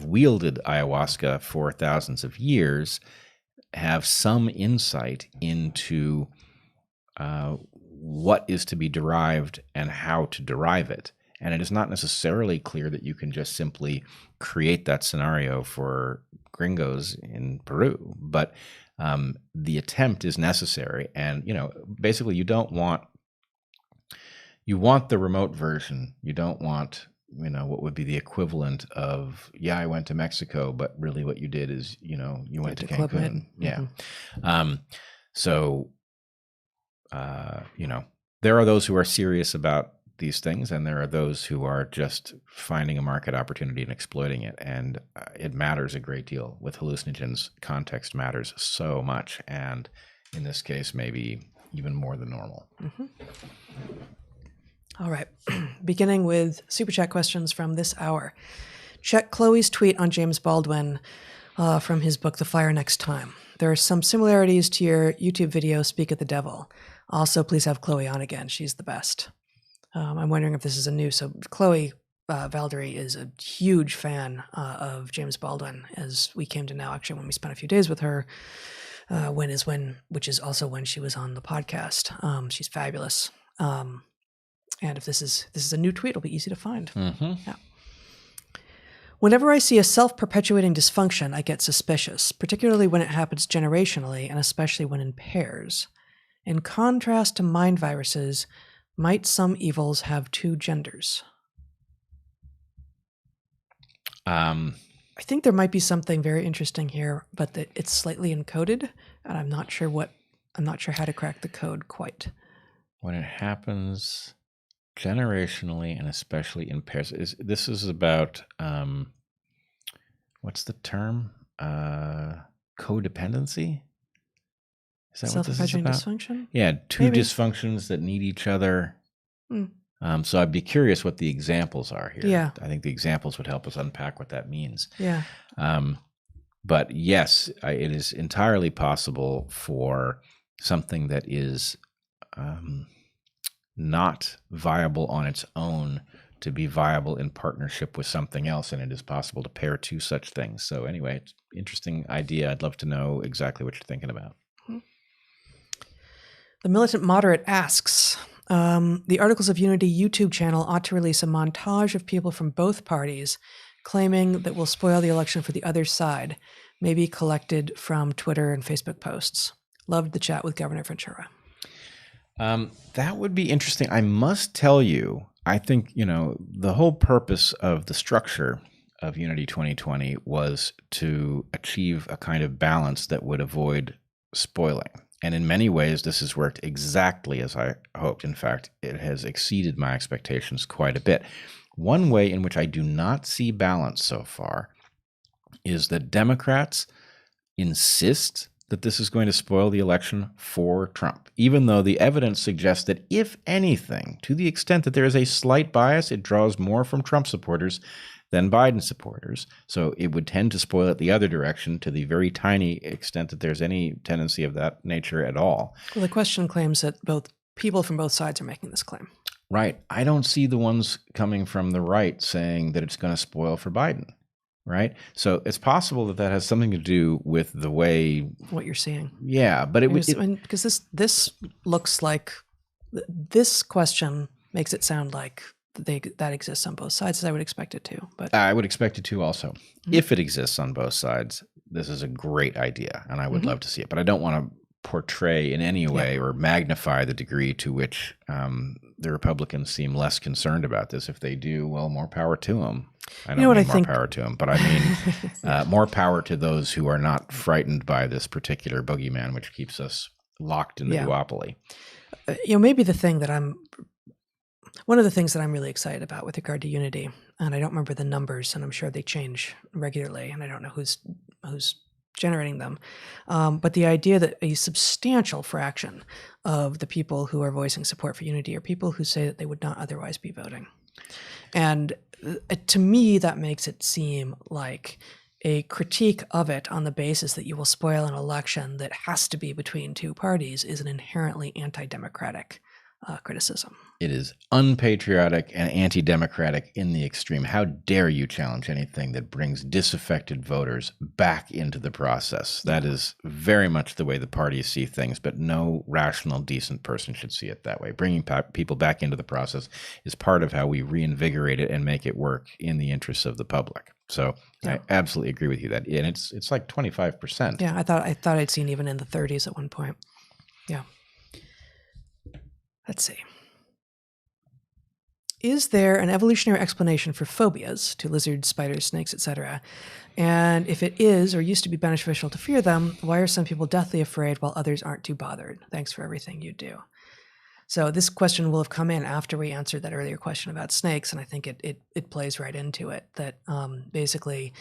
A: wielded ayahuasca for thousands of years have some insight into what is to be derived and how to derive it. And it is not necessarily clear that you can just simply create that scenario for gringos in Peru, but the attempt is necessary. And, basically you want the remote version. You don't want, what would be the equivalent of, yeah, I went to Mexico, but really what you did is, you went to Cancun. Yeah. So, there are those who are serious about these things, and there are those who are just finding a market opportunity and exploiting it. And it matters a great deal. With hallucinogens, context matters so much. And in this case, maybe even more than normal.
B: All right. Beginning with Super Chat questions from this hour. Check Chloe's tweet on James Baldwin from his book, The Fire Next Time. There are some similarities to your YouTube video, Speak of the Devil. Also, please have Chloe on again. She's the best. I'm wondering if this is a new. So Chloe Valdery is a huge fan of James Baldwin, as we came to know actually when we spent a few days with her. Which is also when she was on the podcast. She's fabulous. And if this is a new tweet, it'll be easy to find. Yeah. Whenever I see a self-perpetuating dysfunction, I get suspicious, particularly when it happens generationally and especially when in pairs. In contrast to mind viruses, might some evils have two genders? I think there might be something very interesting here, but that it's slightly encoded, and I'm not sure how to crack the code quite.
A: When it happens generationally and especially in pairs, this is about what's the term? Codependency? Is that what this is about?
B: Dysfunction?
A: Yeah, two
B: Maybe.
A: Dysfunctions that need each other. So I'd be curious what the examples are here.
B: Yeah.
A: I think the examples would help us unpack what that means.
B: Yeah.
A: But yes, it is entirely possible for something that is not viable on its own to be viable in partnership with something else, and it is possible to pair two such things. So anyway, it's an interesting idea. I'd love to know exactly what you're thinking about.
B: The Militant Moderate asks, the Articles of Unity YouTube channel ought to release a montage of people from both parties claiming that will spoil the election for the other side, maybe collected from Twitter and Facebook posts. Loved the chat with Governor Ventura.
A: That would be interesting. I must tell you, I think, the whole purpose of the structure of Unity 2020 was to achieve a kind of balance that would avoid spoiling. And in many ways, this has worked exactly as I hoped. In fact, it has exceeded my expectations quite a bit. One way in which I do not see balance so far is that Democrats insist that this is going to spoil the election for Trump, even though the evidence suggests that, if anything, to the extent that there is a slight bias, it draws more from Trump supporters than Biden supporters. So it would tend to spoil it the other direction to the very tiny extent that there's any tendency of that nature at all.
B: Well, the question claims that both people from both sides are making this claim.
A: Right. I don't see the ones coming from the right saying that it's going to spoil for Biden. Right. So it's possible that has something to do with the way
B: what you're seeing.
A: Yeah, but
B: because this looks like this question makes it sound like that exists on both sides, as I would expect it to. But
A: I would expect it to also. If it exists on both sides, this is a great idea, and I would love to see it. But I don't want to portray in any way or magnify the degree to which the Republicans seem less concerned about this. If they do, well, more power to them. I don't mean more power to them, but I mean more power to those who are not frightened by this particular boogeyman, which keeps us locked in the duopoly.
B: Maybe one of the things that I'm really excited about with regard to Unity, and I don't remember the numbers, and I'm sure they change regularly, and I don't know who's generating them, but the idea that a substantial fraction of the people who are voicing support for Unity are people who say that they would not otherwise be voting. And to me, that makes it seem like a critique of it on the basis that you will spoil an election that has to be between two parties is an inherently anti-democratic criticism.
A: It is unpatriotic and anti-democratic in the extreme. How dare you challenge anything that brings disaffected voters back into the process? That is very much the way the parties see things, but no rational, decent person should see it that way. Bringing people back into the process is part of how we reinvigorate it and make it work in the interests of the public. So I absolutely agree with you that, and it's like 25%.
B: Yeah, I thought I'd seen even in the 30s at one point. Yeah. Let's see. is there an evolutionary explanation for phobias to lizards, spiders, snakes, etc.? And if it is or used to be beneficial to fear them, why are some people deathly afraid while others aren't too bothered? Thanks for everything you do. So this question will have come in after we answered that earlier question about snakes, and I think it plays right into it, that basically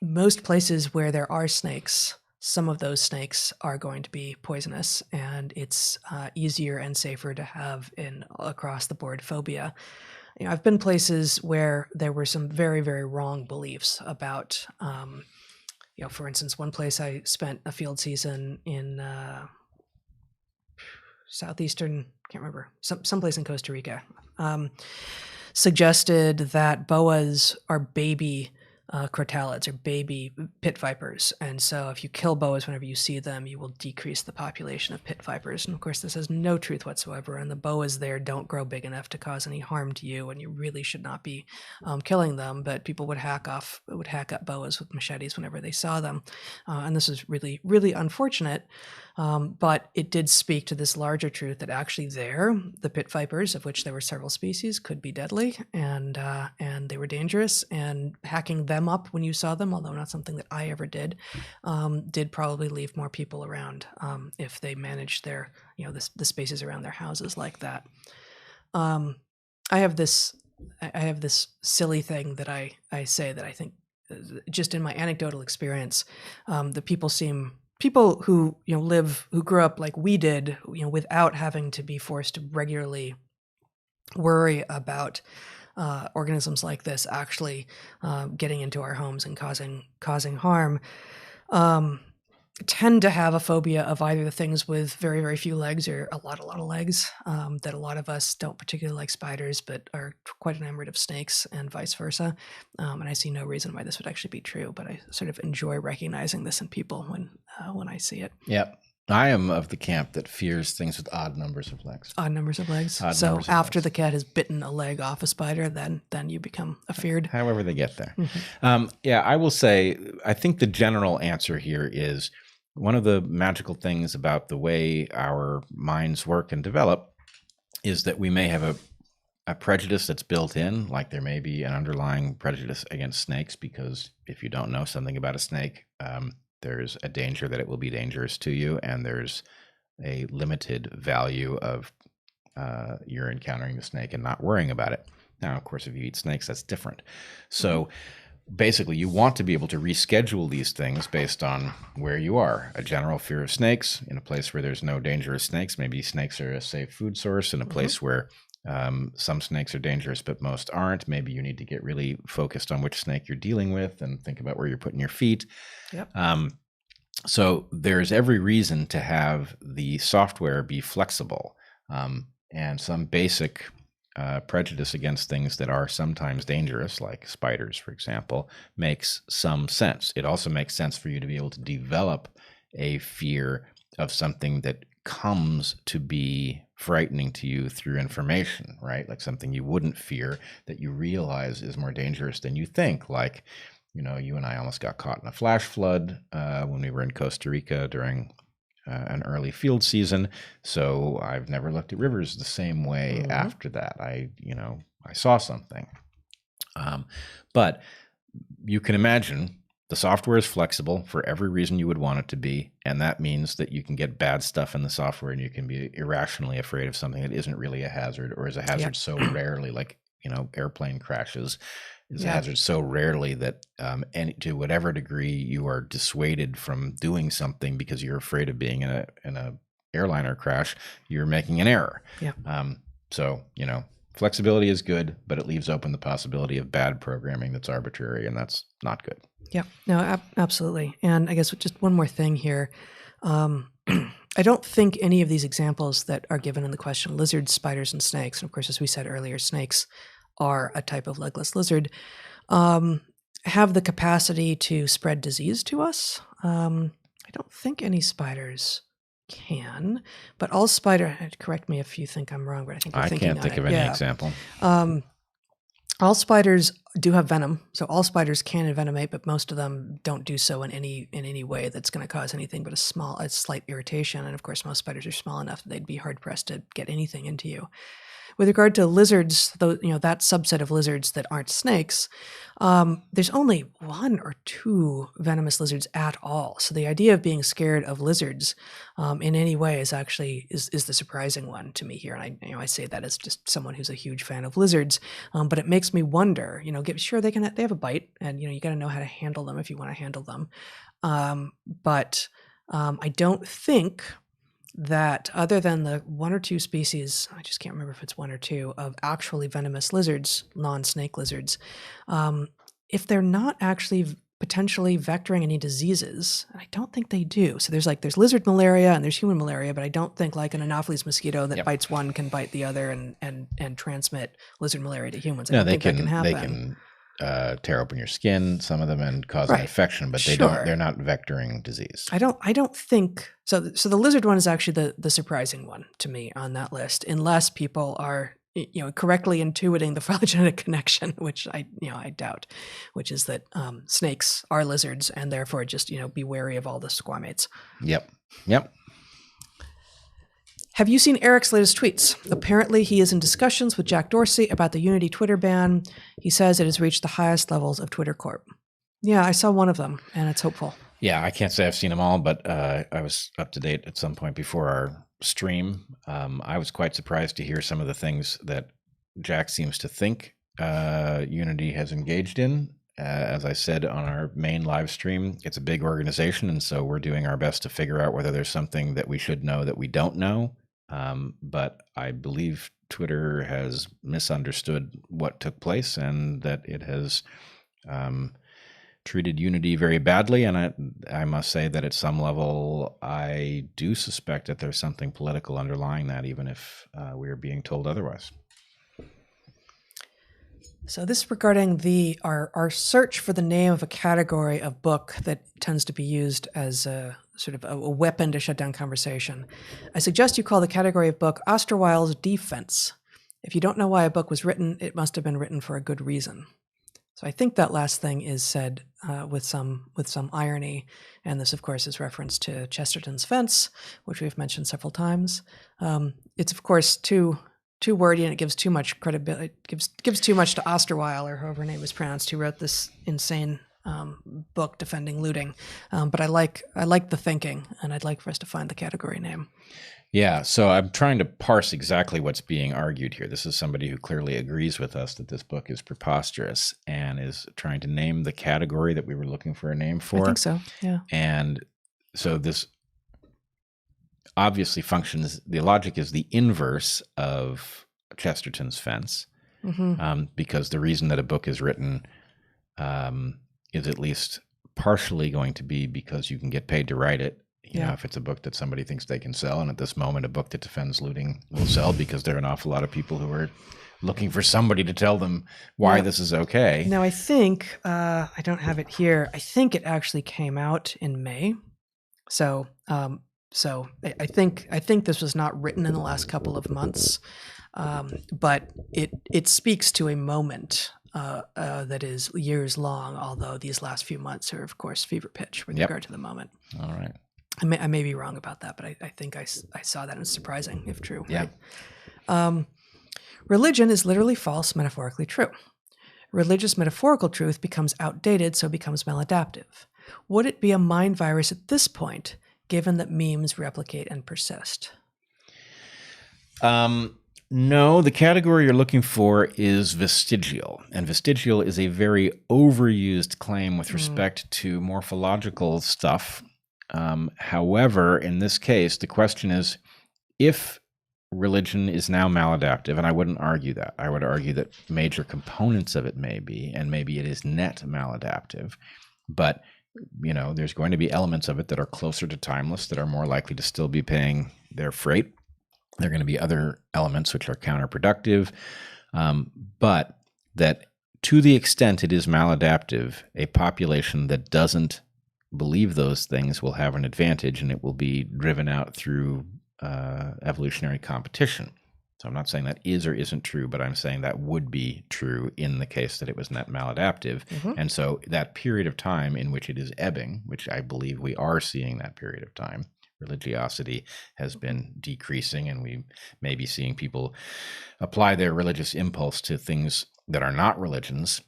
B: most places where there are snakes, some of those snakes are going to be poisonous, and it's easier and safer to have an across-the-board phobia. I've been places where there were some very, very wrong beliefs about, for instance, one place I spent a field season in southeastern, can't remember, someplace in Costa Rica, suggested that boas are baby crotalids or baby pit vipers. And so if you kill boas whenever you see them, you will decrease the population of pit vipers. And of course, this has no truth whatsoever. And the boas there don't grow big enough to cause any harm to you, and you really should not be killing them. But people would hack up boas with machetes whenever they saw them. And this is really, really unfortunate. But it did speak to this larger truth that actually the pit vipers, of which there were several species, could be deadly, and they were dangerous, and hacking them up when you saw them, although not something that I ever did probably leave more people around if they managed their, the spaces around their houses like that. I have this silly thing that I say that I think, just in my anecdotal experience, that people who who grew up like we did, without having to be forced to regularly worry about organisms like this actually getting into our homes and causing harm, tend to have a phobia of either the things with very, very few legs or a lot of legs. That a lot of us don't particularly like spiders, but are quite enamored of snakes, and vice versa. And I see no reason why this would actually be true, but I sort of enjoy recognizing this in people when I see it.
A: Yep. I am of the camp that fears things with odd numbers of legs.
B: Odd numbers of legs. So after the cat has bitten a leg off a spider, then you become afeared.
A: However they get there. Mm-hmm. I will say, I think the general answer here is, one of the magical things about the way our minds work and develop is that we may have a prejudice that's built in, like there may be an underlying prejudice against snakes, because if you don't know something about a snake, there's a danger that it will be dangerous to you, and there's a limited value of you're encountering the snake and not worrying about it. Now, of course, if you eat snakes, that's different. So basically, you want to be able to reschedule these things based on where you are. A general fear of snakes in a place where there's no dangerous snakes. Maybe snakes are a safe food source. In a place where some snakes are dangerous, but most aren't. Maybe you need to get really focused on which snake you're dealing with and think about where you're putting your feet. Yep. So there's every reason to have the software be flexible, and some basic prejudice against things that are sometimes dangerous, like spiders, for example, makes some sense. It also makes sense for you to be able to develop a fear of something that comes to be frightening to you through information, right? Like something you wouldn't fear that you realize is more dangerous than you think. Like, you and I almost got caught in a flash flood when we were in Costa Rica during an early field season. So I've never looked at rivers the same way after that. I saw something. But you can imagine the software is flexible for every reason you would want it to be. And that means that you can get bad stuff in the software, and you can be irrationally afraid of something that isn't really a hazard, or is a hazard so rarely, like, airplane crashes is a hazard so rarely that to whatever degree you are dissuaded from doing something because you're afraid of being in a airliner crash, you're making an error. So flexibility is good, but it leaves open the possibility of bad programming that's arbitrary, and that's not good.
B: Yeah, no, absolutely. And I guess just one more thing here. I don't think any of these examples that are given in the question, lizards, spiders, and snakes, and of course, as we said earlier, snakes are a type of legless lizard, have the capacity to spread disease to us. I don't think any spiders can, but all correct me if you think I'm wrong, but I think you're thinking
A: can't think of any example.
B: All spiders do have venom, so all spiders can envenomate, but most of them don't do so in any way that's going to cause anything but a slight irritation. And of course, most spiders are small enough that they'd be hard pressed to get anything into you. with regard to lizards, though, that subset of lizards that aren't snakes, there's only 1 or 2 venomous lizards at all. So the idea of being scared of lizards in any way is actually is the surprising one to me here. And I say that as just someone who's a huge fan of lizards, but it makes me wonder. Sure, they have a bite, and you got to know how to handle them if you want to handle them. But I don't think that other than the 1 or 2 species, I just can't remember if it's 1 or 2, of actually venomous lizards, non-snake lizards, if they're not actually potentially vectoring any diseases, and I don't think they do. So there's lizard malaria and there's human malaria, but I don't think like an Anopheles mosquito that bites one can bite the other and transmit lizard malaria to humans. I don't think that can happen.
A: They can tear open your skin, some of them, and cause an infection, but they're not vectoring disease.
B: I don't think so. So the lizard one is actually the surprising one to me on that list, unless people are correctly intuiting the phylogenetic connection, which I doubt, which is that snakes are lizards and therefore just be wary of all the squamates.
A: Yep.
B: Have you seen Eric's latest tweets? Apparently, he is in discussions with Jack Dorsey about the Unity Twitter ban. He says it has reached the highest levels of Twitter Corp. Yeah, I saw one of them, and it's hopeful.
A: Yeah, I can't say I've seen them all, but I was up to date at some point before our stream. I was quite surprised to hear some of the things that Jack seems to think Unity has engaged in. As I said on our main live stream, it's a big organization, and so we're doing our best to figure out whether there's something that we should know that we don't know. But I believe Twitter has misunderstood what took place and that it has treated Unity very badly. And I must say that at some level, I do suspect that there's something political underlying that, even if we are being told otherwise.
B: So this is regarding our search for the name of a category of book that tends to be used as a sort of a weapon to shut down conversation. I suggest you call the category of book Osterweil's Defense. If you don't know why a book was written, it must have been written for a good reason. So I think that last thing is said with some irony, and this, of course, is reference to Chesterton's Fence, which we've mentioned several times. It's, of course, too wordy, and it gives too much credibility. It gives too much to Osterweil, or however her name is pronounced, who wrote this insane book defending looting. But I like the thinking, and I'd like for us to find the category name.
A: Yeah, so I'm trying to parse exactly what's being argued here. This is somebody who clearly agrees with us that this book is preposterous and is trying to name the category that we were looking for a name for.
B: I think so, yeah.
A: And so this obviously functions, the logic is the inverse of Chesterton's Fence, because the reason that a book is written is at least partially going to be because you can get paid to write it. You know, if it's a book that somebody thinks they can sell, and at this moment a book that defends looting will sell because there are an awful lot of people who are looking for somebody to tell them why this is okay.
B: Now, I think, I don't have it here, I think it actually came out in May. So I think this was not written in the last couple of months, but it speaks to a moment that is years long, although these last few months are, of course, fever pitch with regard to the moment.
A: All right.
B: I may be wrong about that, but I think I saw that, and it's surprising if true.
A: Yeah.
B: Right? Religion is literally false, metaphorically true. Religious metaphorical truth becomes outdated, so becomes maladaptive. Would it be a mind virus at this point, given that memes replicate and persist?
A: No, the category you're looking for is vestigial, and vestigial is a very overused claim with respect to morphological stuff. However, in this case, the question is, if religion is now maladaptive, and I wouldn't argue that. I would argue that major components of it may be, and maybe it is net maladaptive, but there's going to be elements of it that are closer to timeless, that are more likely to still be paying their freight. There are going to be other elements which are counterproductive, but that to the extent it is maladaptive, a population that doesn't believe those things will have an advantage, and it will be driven out through evolutionary competition. So I'm not saying that is or isn't true, but I'm saying that would be true in the case that it was net maladaptive. And so that period of time in which it is ebbing, which I believe we are seeing that period of time, religiosity has been decreasing, and we may be seeing people apply their religious impulse to things that are not religions.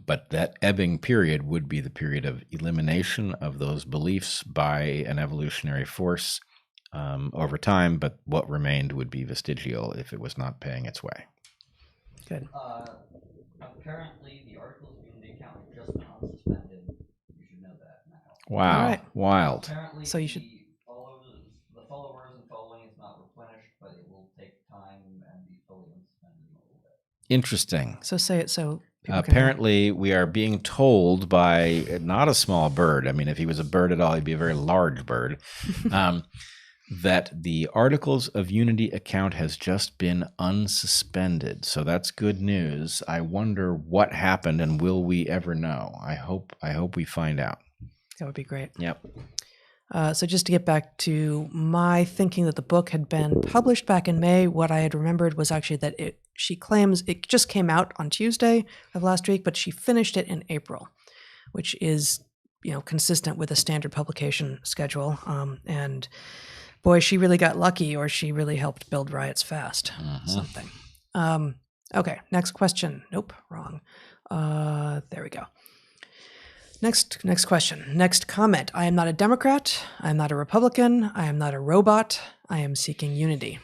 A: But that ebbing period would be the period of elimination of those beliefs by an evolutionary force over time, but what remained would be vestigial if it was not paying its way.
B: Good.
C: Apparently, the articles in the account have just been unsuspended. You should know that now.
A: Wow,
B: All right.
A: wild.
C: Apparently,
B: So you should.
C: The followers and following is not replenished, but it will take time and be fully unsuspended in a little bit.
A: Interesting.
B: So say it so.
A: Apparently, we are being told by not a small bird. I mean, if he was a bird at all, he'd be a very large bird. That the Articles of Unity account has just been unsuspended. So that's good news. I wonder what happened, and will we ever know? I hope we find out.
B: That would be great.
A: Yep.
B: So just to get back to my thinking that the book had been published back in May, what I had remembered was actually that she claims it just came out on Tuesday of last week, but she finished it in April, which is, consistent with a standard publication schedule. And boy, she really got lucky, or she really helped build riots fast. Something. Okay, next question. Nope, wrong. There we go. Next question. Next comment. I am not a Democrat. I am not a Republican. I am not a robot. I am seeking unity.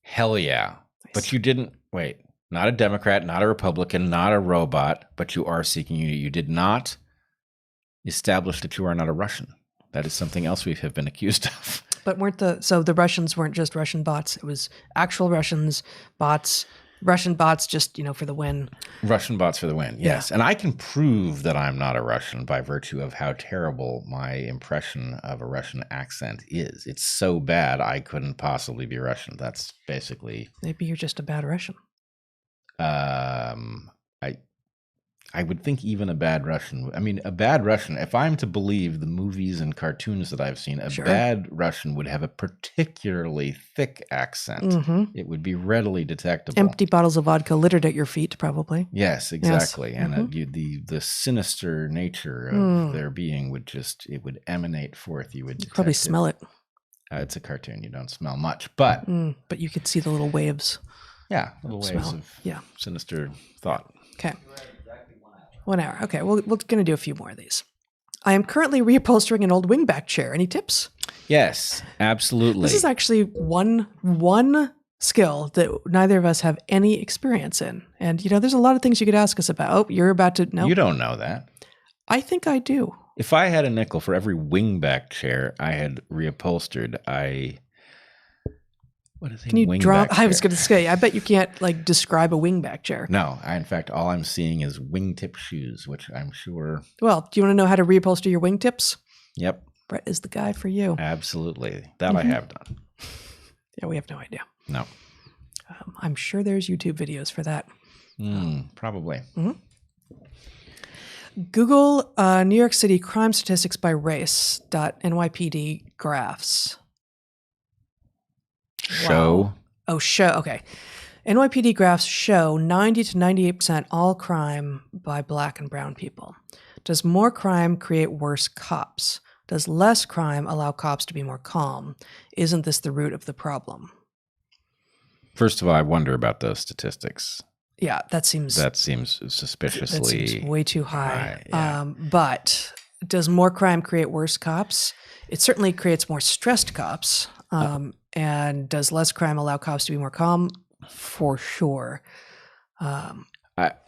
A: Hell yeah.
B: Nice.
A: But you didn't, wait, not a Democrat, not a Republican, not a robot, but you are seeking unity. You did not establish that you are not a Russian. That is something else we have been accused of.
B: But so the Russians weren't just Russian bots. It was actual Russian bots just, for the win.
A: Russian bots for the win, yes.
B: Yeah.
A: And I can prove that I'm not a Russian by virtue of how terrible my impression of a Russian accent is. It's so bad I couldn't possibly be Russian. That's basically...
B: Maybe you're just a bad Russian.
A: I would think even a bad Russian, if I'm to believe the movies and cartoons that I've seen, a
B: Sure.
A: bad Russian would have a particularly thick accent.
B: Mm-hmm.
A: It would be readily detectable.
B: Empty bottles of vodka littered at your feet, probably.
A: Yes, exactly.
B: Yes.
A: And the sinister nature of their being would emanate forth. You would
B: Probably smell it.
A: It's a cartoon. You don't smell much, but
B: But you could see the little waves.
A: yeah, little waves
B: Smell.
A: of
B: Yeah.
A: sinister thought.
B: Okay. 1 hour. Okay, we're going to do a few more of these. I am currently reupholstering an old wingback chair. Any tips?
A: Yes, absolutely.
B: This is actually one skill that neither of us have any experience in. And, there's a lot of things you could ask us about. Oh, you're about to know.
A: You don't know that.
B: I think I do.
A: If I had a nickel for every wingback chair I had reupholstered, what is a
B: Can you
A: wingback
B: draw?
A: chair?
B: I was going to say, I bet you can't describe a wingback chair.
A: No, in fact, all I'm seeing is wingtip shoes, which I'm sure.
B: Well, do you want to know how to reupholster your wingtips?
A: Yep,
B: Bret is the guy for you.
A: absolutely. That I have done.
B: Yeah, we have no idea.
A: No,
B: I'm sure there's YouTube videos for that.
A: probably.
B: Google New York City crime statistics by race. NYPD graphs.
A: Show.
B: Oh, show. Okay. NYPD graphs show 90 to 98% all crime by Black and brown people. Does more crime create worse cops? Does less crime allow cops to be more calm? Isn't this the root of the problem?
A: First of all, I wonder about those statistics.
B: Yeah, that seems
A: suspiciously
B: way too high.
A: yeah.
B: But does more crime create worse cops? It certainly creates more stressed cops. And does less crime allow cops to be more calm? For sure.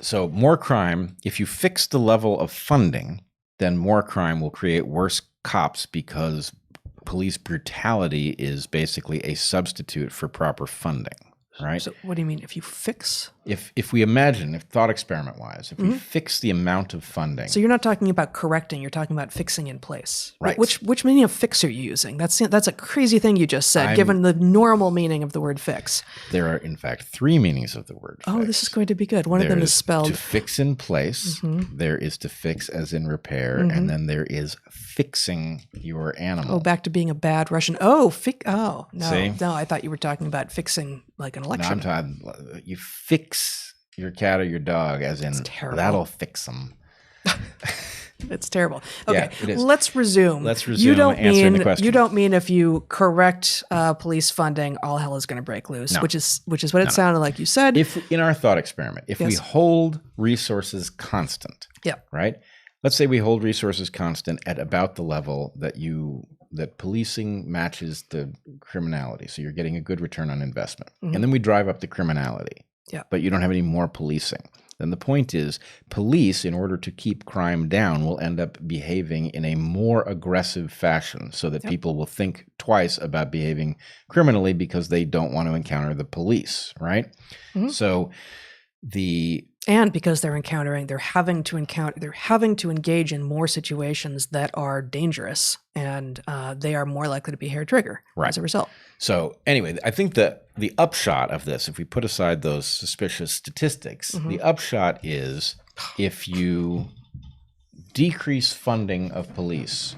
A: So more crime, if you fix the level of funding, then more crime will create worse cops because police brutality is basically a substitute for proper funding, right?
B: So what do you mean if you fix?
A: If we imagine, if thought experiment wise, if we fix the amount of funding.
B: So you're not talking about correcting, you're talking about fixing in place.
A: Right.
B: Which meaning of fix are you using? That's a crazy thing you just said, given the normal meaning of the word fix.
A: There are, in fact, 3 meanings of the word fix.
B: Oh, this is going to be good. One of them is spelled.
A: To fix in place. There is to fix as in repair. And then there is fixing your animal.
B: Oh, back to being a bad Russian. Oh, no.
A: See?
B: No, I thought you were talking about fixing like an election.
A: No, I'm talking, you fix your cat or your dog as in
B: terrible.
A: that'll fix them.
B: It's terrible. Okay,
A: Yeah, it is.
B: let's resume.
A: Let's resume answering the question.
B: You don't mean if you correct police funding, all hell is going to break loose,
A: No.
B: which is what it sounded like you said.
A: If in our thought experiment, if we hold resources constant, right? Let's say we hold resources constant at about the level that policing matches the criminality, so you're getting a good return on investment, and then we drive up the criminality, but you don't have any more policing. Then the point is, police, in order to keep crime down, will end up behaving in a more aggressive fashion so that people will think twice about behaving criminally because they don't want to encounter the police, right? So and because they're having to engage in more situations that are dangerous, and they are more likely to be hair trigger as a result. So anyway, I think that the upshot of this, if we put aside those suspicious statistics, the upshot is if you decrease funding of police,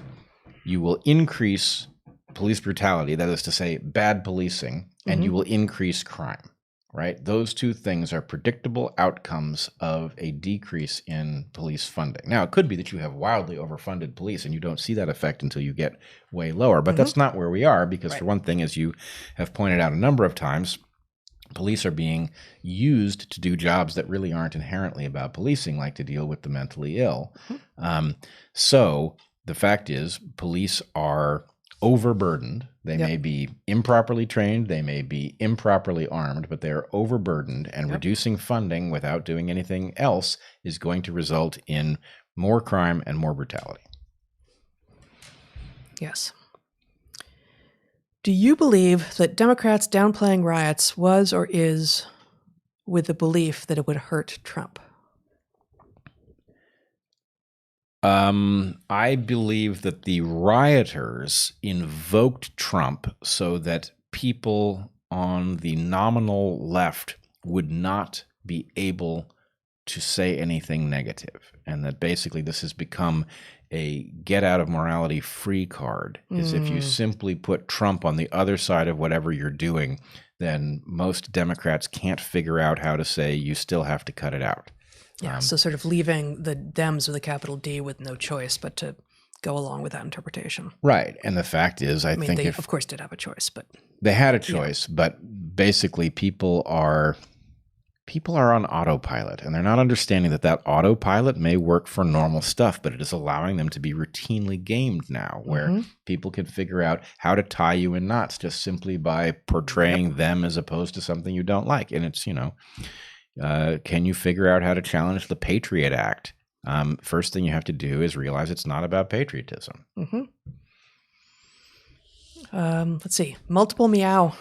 A: you will increase police brutality, that is to say, bad policing, and you will increase crime. Right? Those two things are predictable outcomes of a decrease in police funding. Now, it could be that you have wildly overfunded police and you don't see that effect until you get way lower, but that's not where we are because for one thing, as you have pointed out a number of times, police are being used to do jobs that really aren't inherently about policing, like to deal with the mentally ill. So the fact is, police are overburdened. They may be improperly trained, they may be improperly armed, but they're overburdened, and reducing funding without doing anything else is going to result in more crime and more brutality.
B: Yes. Do you believe that Democrats downplaying riots was or is with the belief that it would hurt Trump?
A: I believe that the rioters invoked Trump so that people on the nominal left would not be able to say anything negative, and that basically this has become a get out of morality free card. Is if you simply put Trump on the other side of whatever you're doing, then most Democrats can't figure out how to say you still have to cut it out.
B: Yeah, so sort of leaving the Dems with a capital D with no choice but to go along with that interpretation.
A: Right. And the fact is, I think
B: they of course did have a choice, but
A: they had a choice, but basically people are on autopilot, and they're not understanding that autopilot may work for normal stuff, but it is allowing them to be routinely gamed now, where people can figure out how to tie you in knots just simply by portraying them as opposed to something you don't like. And it's, can you figure out how to challenge the Patriot Act? First thing you have to do is realize it's not about patriotism.
B: Let's see. Multiple meow.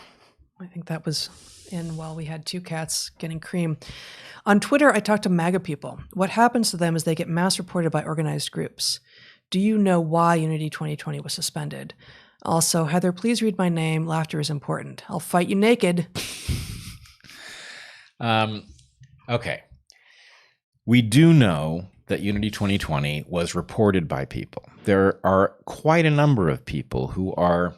B: I think that was in while we had two cats getting cream. On Twitter, I talked to MAGA people. What happens to them is they get mass reported by organized groups. Do you know why Unity 2020 was suspended? Also, Heather, please read my name. Laughter is important. I'll fight you naked.
A: Okay. We do know that Unity 2020 was reported by people. There are quite a number of people who are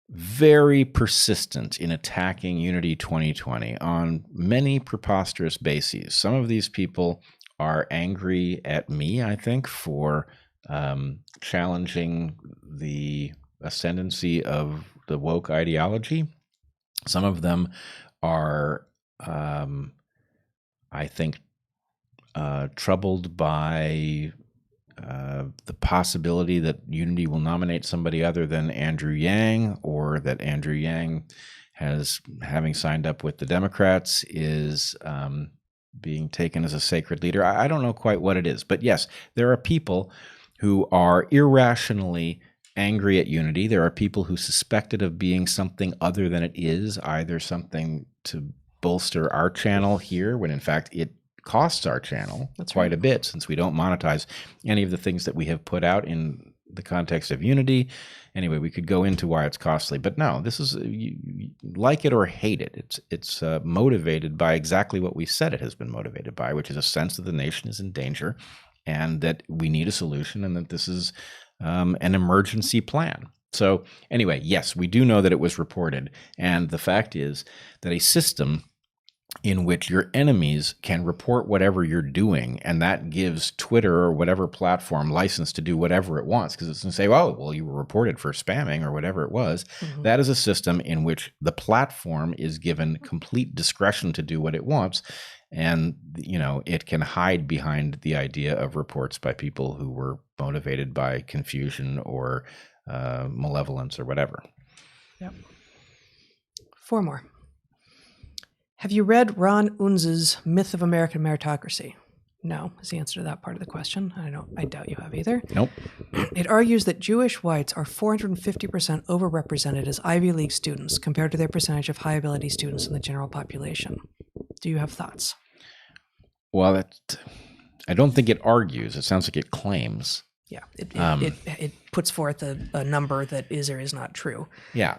A: very persistent in attacking Unity 2020 on many preposterous bases. Some of these people are angry at me, I think, for challenging the ascendancy of the woke ideology. Some of them are, I think, troubled by the possibility that Unity will nominate somebody other than Andrew Yang, or that Andrew Yang having signed up with the Democrats, is being taken as a sacred leader. I don't know quite what it is, but yes, there are people who are irrationally angry at Unity. There are people who suspect it of being something other than it is, either something to bolster our channel here, when in fact it costs our channel quite a bit, since we don't monetize any of the things that we have put out in the context of Unity. Anyway, we could go into why it's costly, but no, this is, you like it or hate it, it's motivated by exactly what we said it has been motivated by, which is a sense that the nation is in danger and that we need a solution, and that this is an emergency plan. So anyway, yes, we do know that it was reported, and the fact is that a system in which your enemies can report whatever you're doing, and that gives Twitter or whatever platform license to do whatever it wants, because it's going to say, well, you were reported for spamming or whatever it was.
B: Mhm.
A: That is a system in which the platform is given complete discretion to do what it wants, and it can hide behind the idea of reports by people who were motivated by confusion or malevolence or whatever.
B: Yep. 4 more. Have you read Ron Unz's Myth of American Meritocracy? No, is the answer to that part of the question. I doubt you have either.
A: Nope.
B: It argues that Jewish whites are 450% overrepresented as Ivy League students compared to their percentage of high ability students in the general population. Do you have thoughts?
A: Well, I don't think it argues. It sounds like it claims.
B: Yeah, it puts forth a number that is or is not true.
A: Yeah,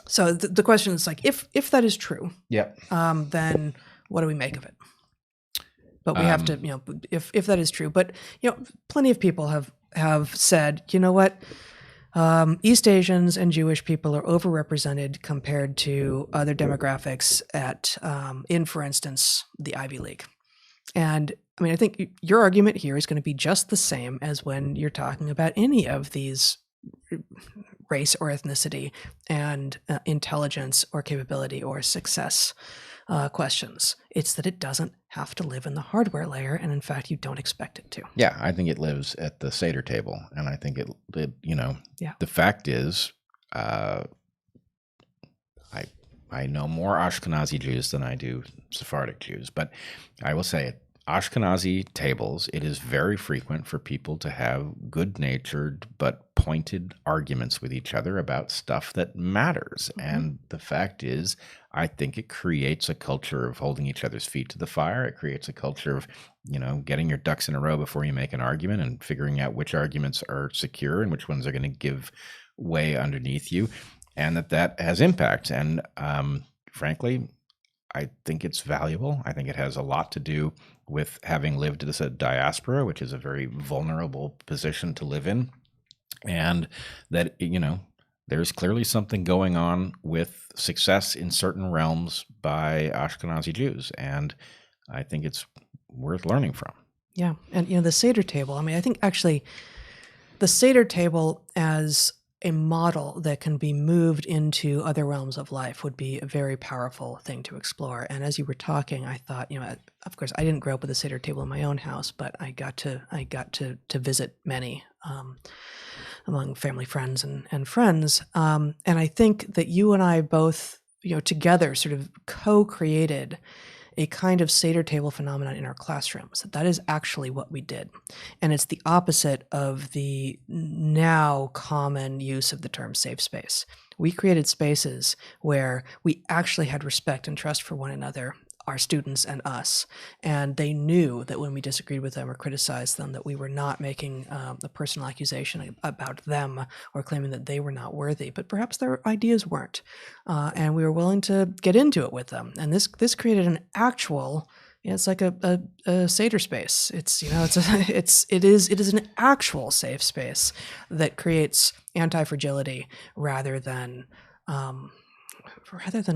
B: So the question is like, if that is true,
A: yeah,
B: then what do we make of it? But we have to, if that is true. But plenty of people have said, you know what, East Asians and Jewish people are overrepresented compared to other demographics in, for instance, the Ivy League. And I think your argument here is going to be just the same as when you're talking about any of these race or ethnicity and intelligence or capability or success questions. It's that it doesn't have to live in the hardware layer, and in fact, you don't expect it to.
A: Yeah, I think it lives at the Seder table, and I think the fact is, I know more Ashkenazi Jews than I do Sephardic Jews, but I will say it. Ashkenazi tables, it is very frequent for people to have good-natured but pointed arguments with each other about stuff that matters. Mm-hmm. And the fact is, I think it creates a culture of holding each other's feet to the fire. It creates a culture of, getting your ducks in a row before you make an argument and figuring out which arguments are secure and which ones are going to give way underneath you, and that has impact. And frankly, I think it's valuable. I think it has a lot to do with having lived as a diaspora, which is a very vulnerable position to live in. And that, there's clearly something going on with success in certain realms by Ashkenazi Jews. And I think it's worth learning from.
B: Yeah. And, the Seder table, I think actually the Seder table as a model that can be moved into other realms of life would be a very powerful thing to explore. And as you were talking, I thought, of course, I didn't grow up with a Seder table in my own house, but I got to visit many among family friends and friends. And I think that you and I both, together sort of co-created a kind of Seder table phenomenon in our classrooms. That is actually what we did. And it's the opposite of the now common use of the term safe space. We created spaces where we actually had respect and trust for one another, our students and us. And they knew that when we disagreed with them or criticized them, that we were not making a personal accusation about them or claiming that they were not worthy, but perhaps their ideas weren't. And we were willing to get into it with them. And this created an actual, it's like a Seder space. It is an actual safe space that creates anti-fragility rather than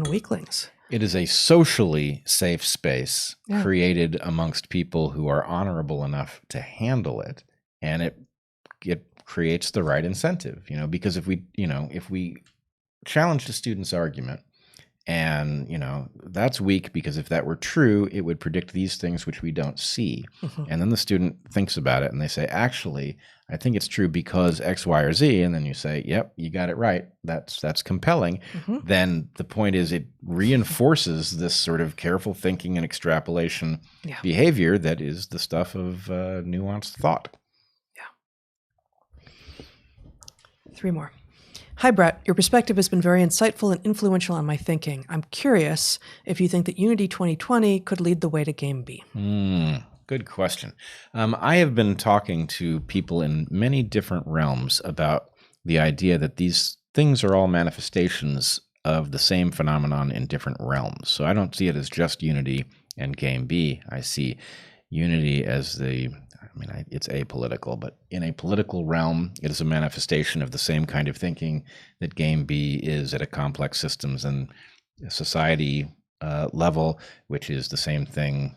B: weaklings.
A: It is a socially safe space created amongst people who are honorable enough to handle it, and it creates the right incentive. Because if we challenge the student's argument, and that's weak, because if that were true, it would predict these things which we don't see. Mm-hmm. And then the student thinks about it, and they say, actually, I think it's true because X, Y, or Z. And then you say, yep, you got it right. That's compelling. Mm-hmm. Then the point is, it reinforces this sort of careful thinking and extrapolation behavior that is the stuff of nuanced thought.
B: Yeah. 3 more. Hi, Bret. Your perspective has been very insightful and influential on my thinking. I'm curious if you think that Unity 2020 could lead the way to Game B.
A: Good question. I have been talking to people in many different realms about the idea that these things are all manifestations of the same phenomenon in different realms. So I don't see it as just Unity and Game B. I see Unity as it's apolitical, but in a political realm, it is a manifestation of the same kind of thinking that Game B is at a complex systems and society level, which is the same thing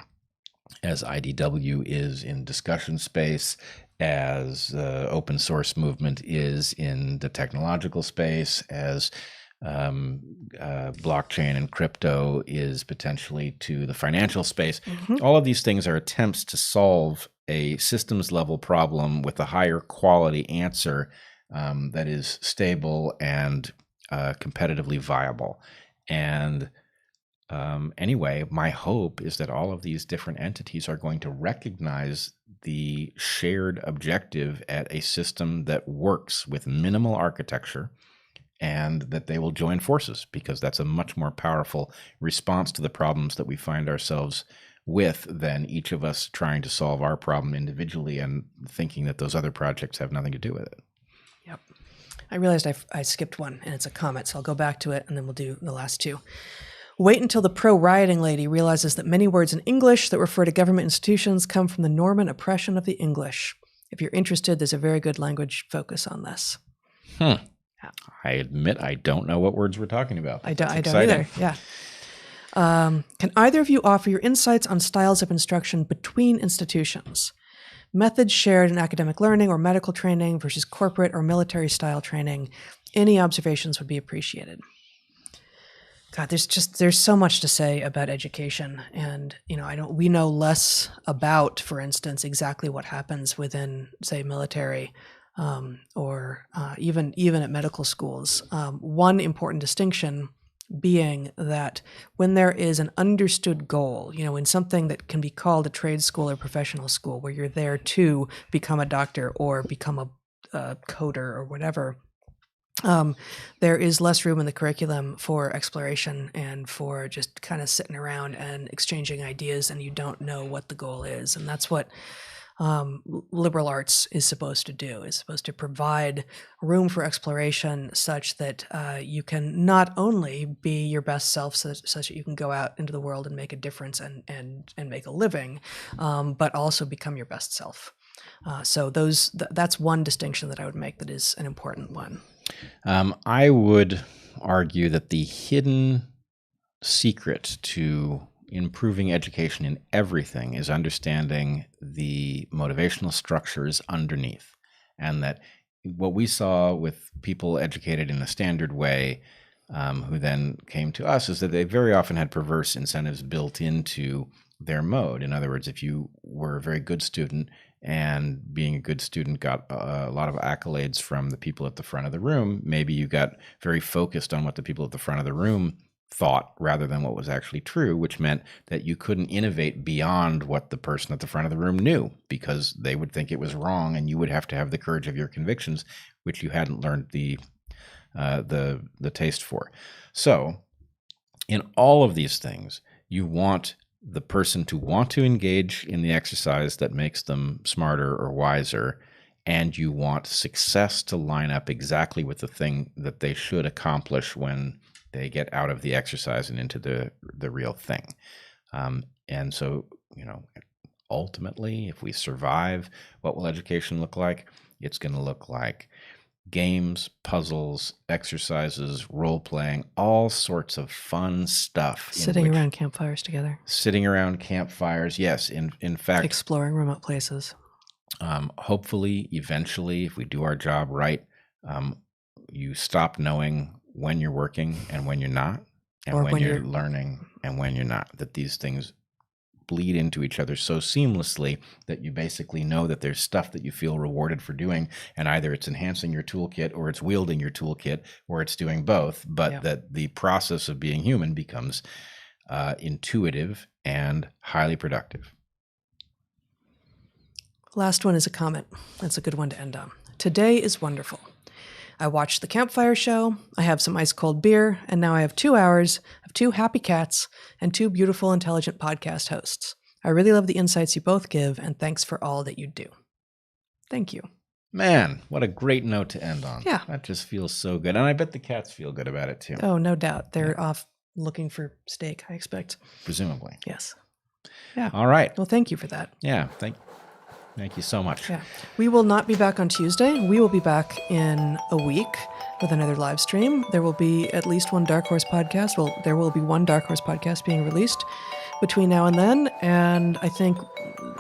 A: as IDW is in discussion space, as open source movement is in the technological space, as blockchain and crypto is potentially to the financial space. All of these things are attempts to solve a systems level problem with a higher quality answer that is stable and competitively viable. And anyway, my hope is that all of these different entities are going to recognize the shared objective at a system that works with minimal architecture, and that they will join forces, because that's a much more powerful response to the problems that we find ourselves with than each of us trying to solve our problem individually and thinking that those other projects have nothing to do with it.
B: Yep. I realized I skipped one, and it's a comment, so I'll go back to it, and then we'll do the last two. Wait until the pro-rioting lady realizes that many words in English that refer to government institutions come from the Norman oppression of the English. If you're interested, there's a very good language focus on this.
A: Yeah. I admit I don't know what words we're talking about.
B: I don't either. Yeah. Can either of you offer your insights on styles of instruction between institutions? Methods shared in academic learning or medical training versus corporate or military style training. Any observations would be appreciated. God, there's so much to say about education, and we know less about, for instance, exactly what happens within, say, military or even at medical schools. One important distinction being that when there is an understood goal, in something that can be called a trade school or professional school, where you're there to become a doctor or become a coder or whatever, there is less room in the curriculum for exploration and for just kind of sitting around and exchanging ideas, and you don't know what the goal is. And that's what liberal arts is supposed to do. It's supposed to provide room for exploration such that you can not only be your best self, such that you can go out into the world and make a difference and make a living, but also become your best self. So that's one distinction that I would make that is an important one.
A: I would argue that the hidden secret to improving education in everything is understanding the motivational structures underneath, and that what we saw with people educated in a standard way who then came to us is that they very often had perverse incentives built into their mode. In other words, if you were a very good student and being a good student got a lot of accolades from the people at the front of the room, maybe you got very focused on what the people at the front of the room thought rather than what was actually true, which meant that you couldn't innovate beyond what the person at the front of the room knew, because they would think it was wrong, and you would have to have the courage of your convictions, which you hadn't learned the taste for. So in all of these things, you want the person to want to engage in the exercise that makes them smarter or wiser, and you want success to line up exactly with the thing that they should accomplish when they get out of the exercise and into the real thing. And so, ultimately, if we survive, what will education look like? It's going to look like games, puzzles, exercises, role-playing, all sorts of fun stuff.
B: Sitting around campfires together.
A: Sitting around campfires, yes. In fact,
B: exploring remote places.
A: Hopefully, eventually, if we do our job right, you stop knowing when you're working and when you're not, and or when you're learning and when you're not, that these things bleed into each other so seamlessly that you basically know that there's stuff that you feel rewarded for doing, and either it's enhancing your toolkit or it's wielding your toolkit or it's doing both, but that the process of being human becomes intuitive and highly productive.
B: Last one is a comment. That's a good one to end on. Today is wonderful. I watched the campfire show, I have some ice cold beer, and now I have 2 hours of 2 happy cats and 2 beautiful, intelligent podcast hosts. I really love the insights you both give, and thanks for all that you do. Thank you.
A: Man, what a great note to end on.
B: Yeah.
A: That just feels so good. And I bet the cats feel good about it too.
B: Oh, no doubt. They're off looking for steak, I expect.
A: Presumably.
B: Yes. Yeah.
A: All right.
B: Well, thank you for that.
A: Yeah. Thank you so much.
B: Yeah. We will not be back on Tuesday. We will be back in a week. with another live stream. There will be at least one Dark Horse podcast. Well, there will be one Dark Horse podcast being released between now and then, and I think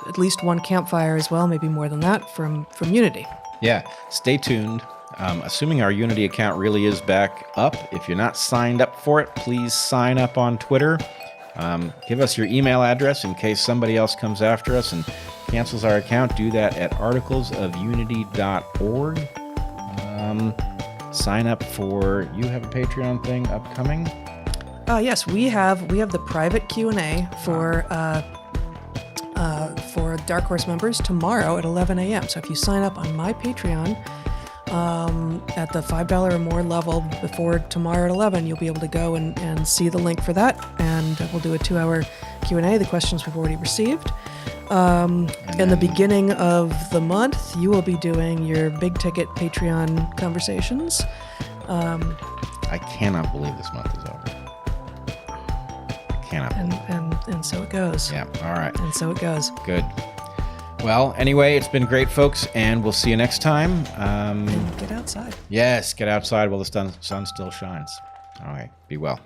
B: at least one campfire as well, maybe more than that, from Unity.
A: Yeah, stay tuned. Assuming our Unity account really is back up, if you're not signed up for it, please sign up on Twitter. Give us your email address in case somebody else comes after us and cancels our account. Do that at articlesofunity.org. Sign up for, you have a Patreon thing upcoming?
B: Yes, we have the private Q&A for Dark Horse members tomorrow at 11 a.m. So if you sign up on my Patreon at the $5 or more level before tomorrow at 11, you'll be able to go and see the link for that. And we'll do a 2-hour Q&A, the questions we've already received. In the beginning of the month, you will be doing your big ticket Patreon conversations.
A: I cannot believe this month is over. I cannot believe it.
B: And so it goes.
A: Yeah, all right.
B: And so it goes.
A: Good. Well, anyway, it's been great, folks, and we'll see you next time.
B: And get outside.
A: Yes, get outside while the sun still shines. All right, be well.